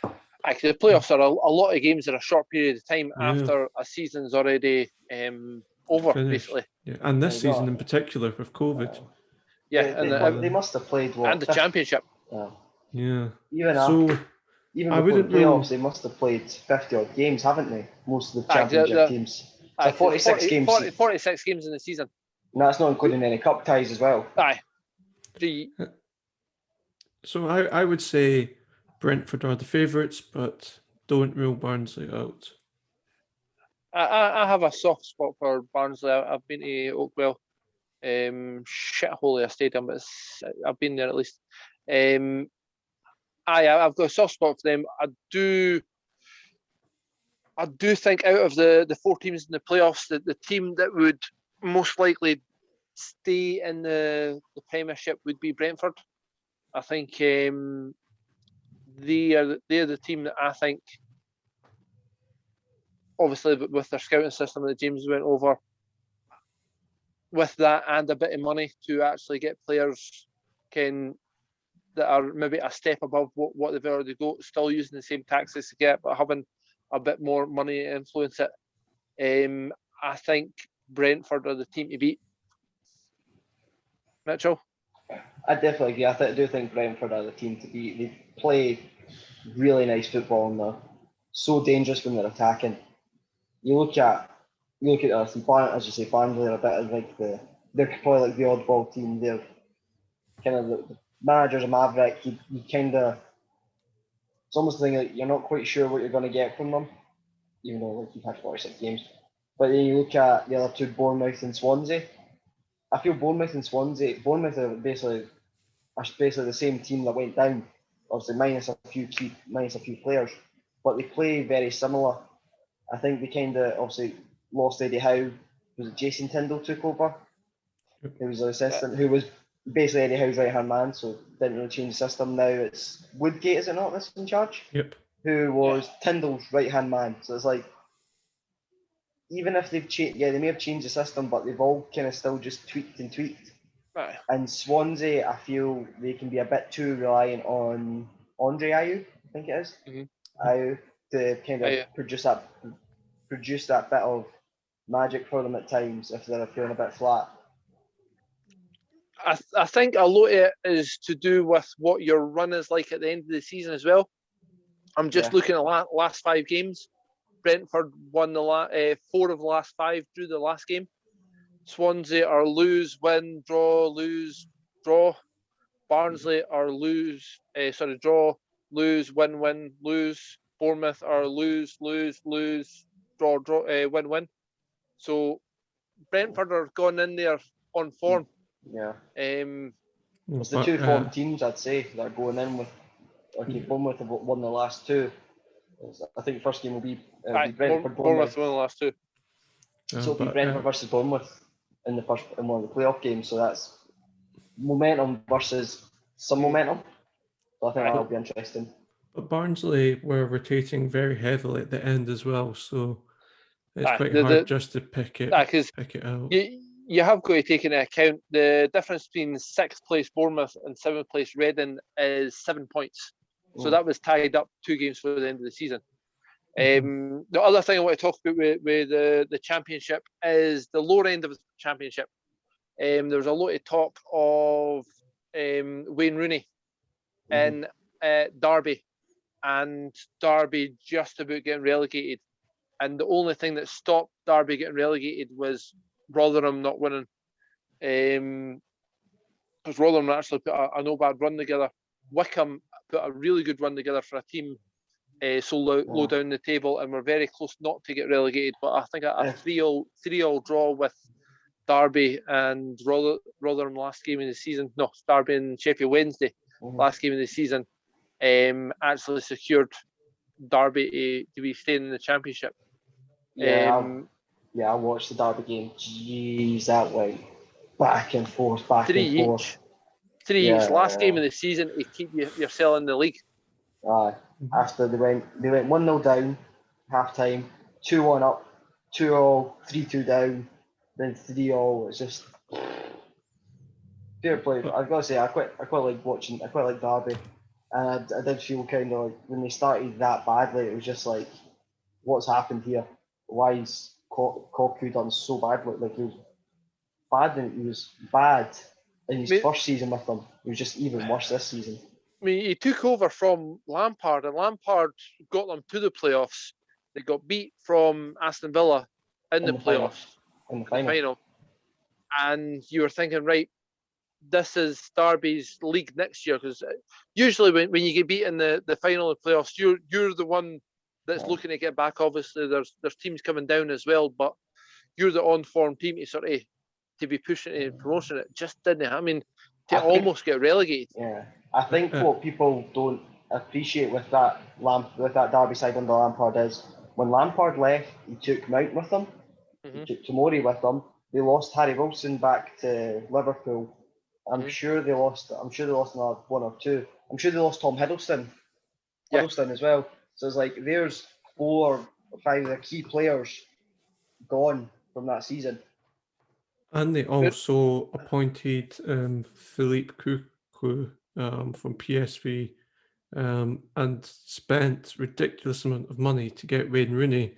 Speaker 3: Actually, the playoffs are a lot of games in a short period of time after a season's already over,
Speaker 2: finished.
Speaker 3: Basically.
Speaker 2: Yeah, and this season in particular with COVID.
Speaker 1: They must have played
Speaker 3: and the championship.
Speaker 2: Yeah.
Speaker 1: Even before the playoffs, they must have played 50 odd games, haven't they? Most of the championship teams. So 46 games.
Speaker 3: 46 games in the season.
Speaker 1: And that's not including any cup ties as well.
Speaker 3: Aye.
Speaker 2: So I would say Brentford are the favourites, but don't rule Barnsley out.
Speaker 3: I have a soft spot for Barnsley. I've been to Oakwell. Shithole of a stadium, but I've been there at least. I've got a soft spot for them. I do think out of the 4 teams in the playoffs, that the team that would most likely stay in the Premiership would be Brentford. I think they're the team that I think, obviously with their scouting system that James went over, with that and a bit of money to actually get players that are maybe a step above what they've already got, still using the same tactics to get, but having a bit more money to influence it. I think Brentford are the team to beat. Mitchell?
Speaker 1: I definitely agree. I do think Brentford are the team to beat. They play really nice football and they're so dangerous when they're attacking. You look at us, and as you say, Barnsley are a bit of like they're probably like the oddball team. They're kind of the manager's a maverick. You kind of, it's almost like you're not quite sure what you're going to get from them, even though like you've had 46 games. But then you look at the other 2, Bournemouth and Swansea. I feel Bournemouth are basically the same team that went down, obviously minus a few players, but they play very similar. I think they kind of obviously lost Eddie Howe. Was it Jason Tyndall took over? He was the assistant, who was basically Eddie Howe's right hand man, so didn't really change the system. Now it's Woodgate, is it not, that's in charge?
Speaker 2: Yep.
Speaker 1: Who was Tyndall's right hand man. So it's like, even if they've changed, they may have changed the system, but they've all kind of still just tweaked.
Speaker 3: Right.
Speaker 1: And Swansea, I feel they can be a bit too reliant on Andre Ayew, I think it is.
Speaker 3: Mm-hmm.
Speaker 1: Ayew, to kind of produce that bit of magic for them at times if they're feeling a bit flat.
Speaker 3: I think a lot of it is to do with what your run is like at the end of the season as well. I'm just looking at last 5 games. Brentford won 4 of the last 5, drew the last game. Swansea are lose, win, draw, lose, draw. Barnsley are draw, lose, win, lose. Bournemouth are lose, draw, win, win. So Brentford are going in there on form.
Speaker 1: Yeah.
Speaker 2: It's
Speaker 1: the 2 form teams, I'd say, that are going in with. Okay, Bournemouth have won the last 2. I think the first game will be Brentford.
Speaker 3: Bournemouth won the last 2.
Speaker 1: So it'll be Brentford versus Bournemouth in one of the playoff games. So that's momentum versus some momentum. So I think that'll be interesting.
Speaker 2: But Barnsley were rotating very heavily at the end as well, so it's quite hard just to pick it out.
Speaker 3: You have got to take into account the difference between 6th place Bournemouth and 7th place Reading is 7 points. So that was tied up 2 games for the end of the season. The other thing I want to talk about with the Championship is the lower end of the Championship. There was a lot of talk of Wayne Rooney in Derby, and Derby just about getting relegated. And the only thing that stopped Derby getting relegated was Rotherham not winning. Because Rotherham actually put a no bad run together. Wickham put a really good run together for a team so low down the table, and were very close not to get relegated. But I think a 3-3 draw with Derby and Rotherham last game of the season. No, Derby and Sheffield Wednesday last game of the season actually secured Derby to be staying in the Championship.
Speaker 1: I watched the Derby game. Jeez, that went back and forth. 3 each.
Speaker 3: Last game of the season to keep yourself in the league.
Speaker 1: After they went 1-0 down, half time, 2-1 up, 2-0, 3-2 down, then 3-0. It's just fair play. I've got to say, I quite like watching. I quite like Derby, and I did feel kind of like when they started that badly, it was just like, what's happened here? Why is Cocu done so badly? Like he was bad, and he was bad in his first season with them. It was just even worse this season.
Speaker 3: I mean, he took over from Lampard, and Lampard got them to the playoffs. They got beat from Aston Villa in the playoffs, in the final. And you were thinking, right, this is Derby's league next year, because usually when you get beat in the final of playoffs, you're the one that's looking to get back. Obviously, there's teams coming down as well, but you're the on-form team to be pushing to promotion. It just didn't. I mean, almost get relegated.
Speaker 1: Yeah, I think what people don't appreciate with that Derby side under Lampard is when Lampard left, he took Mount with him, he took Tomori with him. They lost Harry Wilson back to Liverpool. I'm sure they lost another 1 or 2. I'm sure they lost Tom Hiddleston as well. So it's like there's 4 or 5 of the key players gone from that season.
Speaker 2: And they also appointed Philippe Coucou from PSV and spent ridiculous amount of money to get Wayne Rooney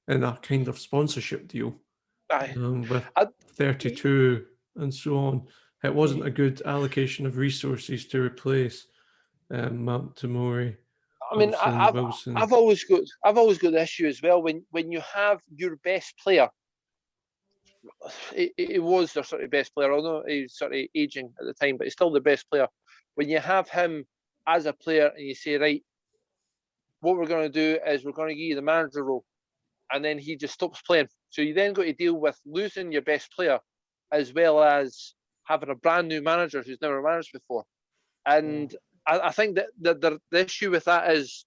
Speaker 2: in a kind of sponsorship deal with 32 and so on. It wasn't a good allocation of resources to replace Mount Tomori.
Speaker 3: I mean, I've always got the issue as well when you have your best player. It was their sort of best player, although he's sort of aging at the time, but he's still the best player. When you have him as a player and you say, right, what we're going to do is we're going to give you the manager role, and then he just stops playing. So you then got to deal with losing your best player as well as having a brand new manager who's never managed before. And I think that the issue with that is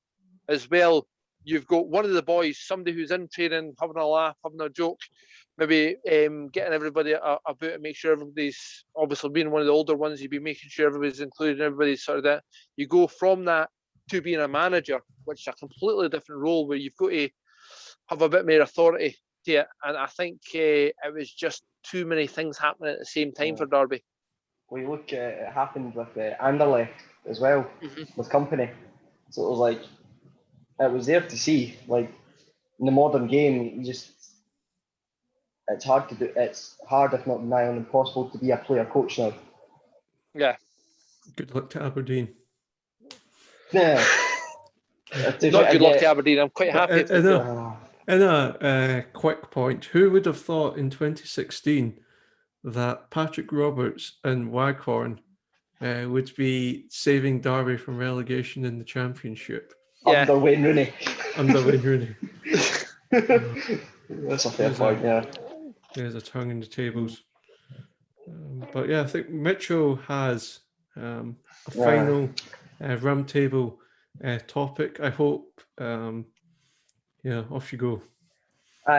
Speaker 3: as well, you've got one of the boys, somebody who's in training, having a laugh, having a joke, maybe getting everybody about it, make sure everybody's, obviously being one of the older ones, you'd be making sure everybody's included, everybody's sort of that. You go from that to being a manager, which is a completely different role where you've got to have a bit more authority to it. And I think it was just too many things happening at the same time for Derby.
Speaker 1: Well, you look, it happened with Anderlecht as well, with Company. So it was like, it was there to see. Like, in the modern game, it's hard to do. It's hard, if not nigh on impossible, to be a player coach now.
Speaker 3: Yeah.
Speaker 2: Good luck to Aberdeen.
Speaker 1: Yeah.
Speaker 3: Not good luck to Aberdeen. I'm quite happy.
Speaker 2: In a quick point, who would have thought in 2016 that Patrick Roberts and Waghorn would be saving Derby from relegation in the Championship?
Speaker 3: Yeah.
Speaker 1: Under Wayne Rooney. That's a fair point, yeah.
Speaker 2: There's a tongue in the tables. But yeah, I think Mitchell has a final round table topic. I hope, off you go.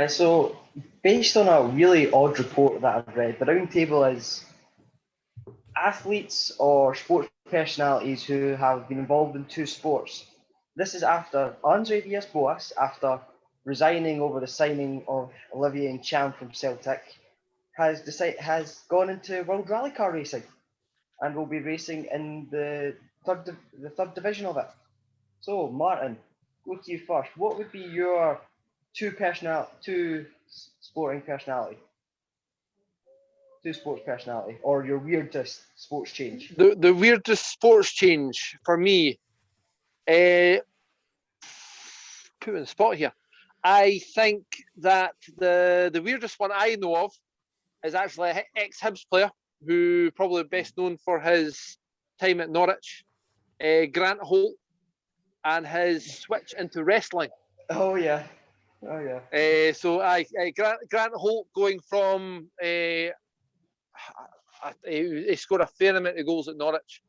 Speaker 1: So, based on a really odd report that I've read, the round table is athletes or sports personalities who have been involved in two sports. This is after Andre Villas-Boas, after resigning over the signing of Olivier Ncham from Celtic, has gone into World Rally Car racing and will be racing in the third division of it. So, Martin, go to you first. What would be your two sporting personality? Two sports personality, or your weirdest sports change?
Speaker 3: The weirdest sports change for me, put me on the spot here. I think that the weirdest one I know of is actually an ex-Hibs player who probably best known for his time at Norwich, Grant Holt, and his switch into wrestling.
Speaker 1: Oh yeah.
Speaker 3: So Grant Holt going from he scored a fair amount of goals at Norwich.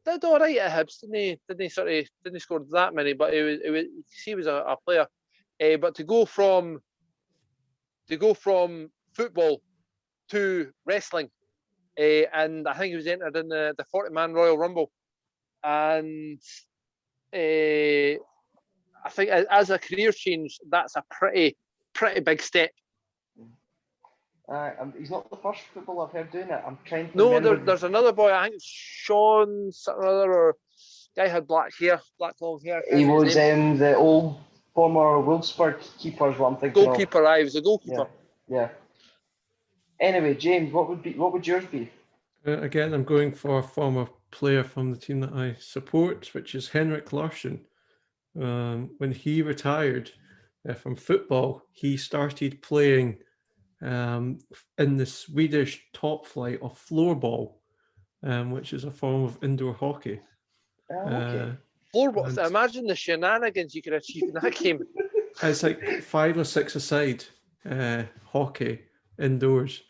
Speaker 3: Did all right at Hibs, didn't score that many, but he was a player. But to go from football to wrestling, and I think he was entered in the 40-man Royal Rumble, and I think as a career change, that's a pretty big step.
Speaker 1: He's not the first footballer I've heard doing it. I'm trying to
Speaker 3: remember. There's another boy, I think it's Sean something or other, or guy had black long hair.
Speaker 1: He was the old former Wolfsburg keeper, is what I'm thinking
Speaker 3: goalkeeper,
Speaker 1: of.
Speaker 3: He was a goalkeeper.
Speaker 1: Yeah. Anyway, James, what would yours be?
Speaker 2: Again, I'm going for a former player from the team that I support, which is Henrik Larsson. When he retired from football, he started playing in the Swedish top flight of floorball, which is a form of indoor hockey.
Speaker 1: Okay.
Speaker 3: Floorball. Imagine the shenanigans you could achieve in that game.
Speaker 2: It's like 5 or 6-a-side hockey indoors.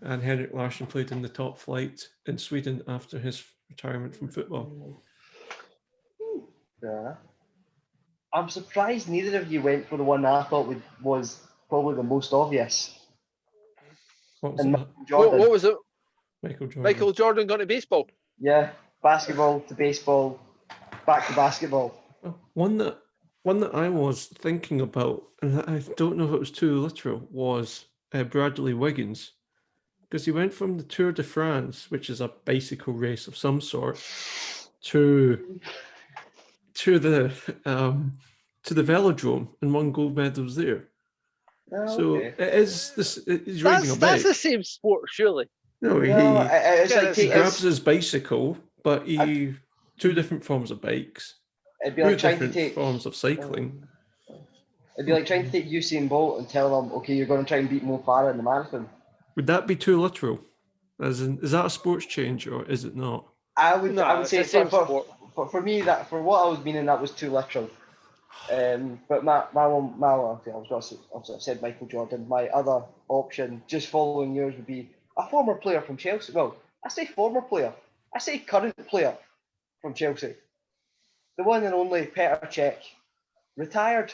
Speaker 2: And Henrik Larsson played in the top flight in Sweden after his retirement from football.
Speaker 1: Yeah. I'm surprised neither of you went for the one that I thought was probably the most obvious.
Speaker 2: What was that?
Speaker 3: What was it?
Speaker 2: Michael Jordan.
Speaker 3: Michael Jordan got to baseball.
Speaker 1: Yeah, basketball to baseball, back to basketball.
Speaker 2: One that I was thinking about, and I don't know if it was too literal, was Bradley Wiggins. Because he went from the Tour de France, which is a bicycle race of some sort, to the velodrome and won gold medals there.
Speaker 1: Oh,
Speaker 2: so
Speaker 1: okay.
Speaker 2: it is this. He's riding a bike.
Speaker 3: That's the same sport, surely.
Speaker 2: No, he grabs his bicycle, but two different forms of bikes.
Speaker 1: It'd be like trying to take
Speaker 2: forms of cycling.
Speaker 1: It'd be like trying to take Usain Bolt and tell him, okay, you're going to try and beat Mo Farah in the marathon.
Speaker 2: Would that be too literal? As in, is that a sports change or is it not?
Speaker 1: I would say for me, that for what I was meaning, that was too literal. But my I've said Michael Jordan. My other option, just following yours, would be a former player from Chelsea. Well, I say former player. I say current player from Chelsea. The one and only Petr Cech, retired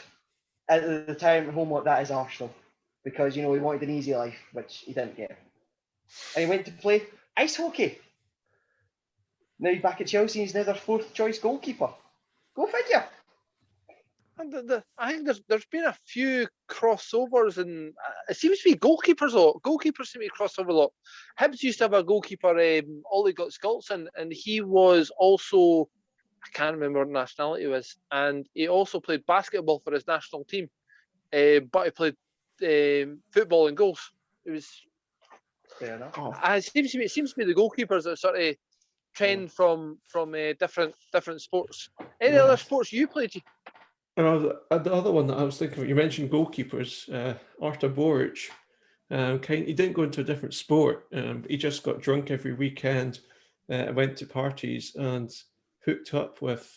Speaker 1: at the retirement home that is Arsenal, because he wanted an easy life, which he didn't get, and he went to play ice hockey. Now he's back at Chelsea. He's now their fourth choice goalkeeper. Go figure.
Speaker 3: And I think there's been a few crossovers, and it seems to be goalkeepers a lot. Goalkeepers seem to cross over a lot. Hibs used to have a goalkeeper, Ollie Scots, and he was also, I can't remember what nationality he was, and he also played basketball for his national team, but he played football and goals. It was
Speaker 1: fair enough.
Speaker 3: It seems to be the goalkeepers that sort of trend from different sports. Any other sports you played?
Speaker 2: The other one that I was thinking of, you mentioned goalkeepers, Artur Boric. He didn't go into a different sport. He just got drunk every weekend, went to parties and hooked up with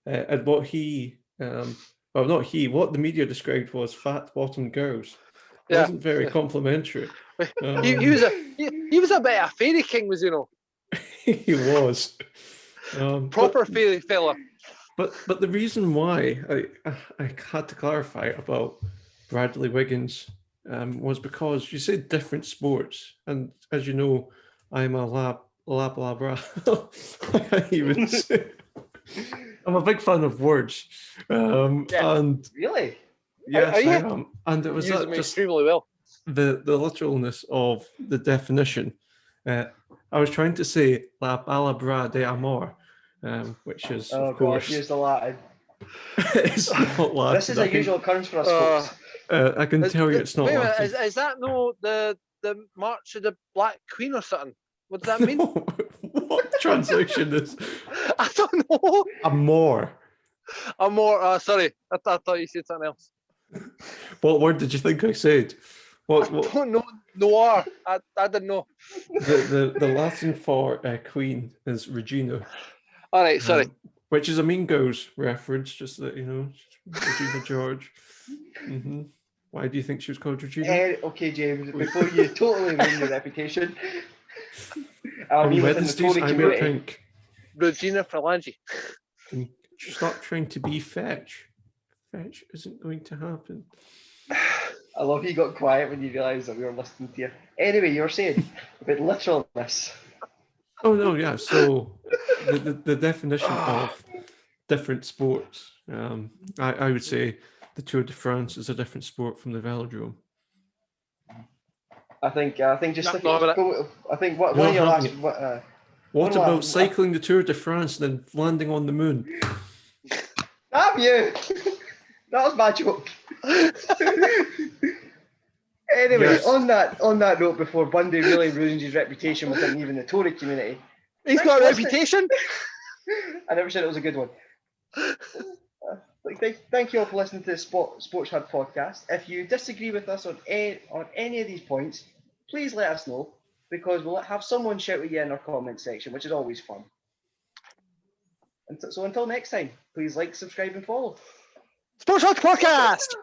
Speaker 2: what the media described was fat-bottomed girls. It wasn't very complimentary.
Speaker 3: He was a bit of a fairy king, was he not?
Speaker 2: He was.
Speaker 3: Proper fairy fella.
Speaker 2: But the reason why I had to clarify about Bradley Wiggins was because you said different sports, and as you know, I'm a La blah blah. He would say. I'm a big fan of words.
Speaker 1: Yeah.
Speaker 2: And
Speaker 1: Really?
Speaker 2: yes,
Speaker 3: Are you?
Speaker 2: I am. And it was
Speaker 3: Use
Speaker 2: that
Speaker 3: them
Speaker 2: just
Speaker 3: extremely well.
Speaker 2: the literalness of the definition. I was trying to say La Palabra de Amor, which is,
Speaker 1: Oh
Speaker 2: of
Speaker 1: God,
Speaker 2: course,
Speaker 1: use the Latin.
Speaker 2: it's not Latin.
Speaker 1: This is a usual occurrence for us, folks.
Speaker 2: I can tell you it's not
Speaker 3: Wait a minute,
Speaker 2: Latin.
Speaker 3: is that no the March of the Black Queen or something? What does that mean?
Speaker 2: What translation is
Speaker 3: I don't know.
Speaker 2: Amor?
Speaker 3: I'm more. Sorry, I thought you said something else.
Speaker 2: What word did you think I said?
Speaker 3: I don't know. Noir. I didn't know.
Speaker 2: The Latin for queen is Regina.
Speaker 3: All right, sorry.
Speaker 2: Which is a Mean Girls reference, just that you know, Regina George. Why do you think she was called Regina?
Speaker 1: Okay, James, before you totally ruin your reputation, I
Speaker 2: On
Speaker 1: mean within the
Speaker 2: Wednesdays,
Speaker 1: Tory
Speaker 2: I wear
Speaker 1: community.
Speaker 2: pink.
Speaker 3: Regina Phalange.
Speaker 2: Stop trying to be fetch. Fetch isn't going to happen.
Speaker 1: I love you got quiet when you realised that we were listening to you. Anyway, you were saying about literalness.
Speaker 2: Oh no, yeah. So the definition of different sports, I would say the Tour de France is a different sport from the velodrome.
Speaker 1: I think just
Speaker 3: Not
Speaker 1: look at,
Speaker 3: having
Speaker 1: go, I think what,
Speaker 2: You're
Speaker 1: one of your
Speaker 2: not
Speaker 1: last.
Speaker 2: having
Speaker 1: What
Speaker 2: What
Speaker 1: no,
Speaker 2: about cycling the Tour de France and then landing on the moon?
Speaker 1: Damn you! That was my joke. Anyway,
Speaker 2: Yes.
Speaker 1: on that note, before Bundy really ruins his reputation within even the Tory community,
Speaker 3: He's got a reputation.
Speaker 1: I never said it was a good one. Thank you all for listening to the Sports Hub podcast. If you disagree with us on any of these points, please let us know, because we'll have someone shout at you in our comment section, which is always fun. And so until next time, please like, subscribe, and follow.
Speaker 3: Sports Hub Podcast.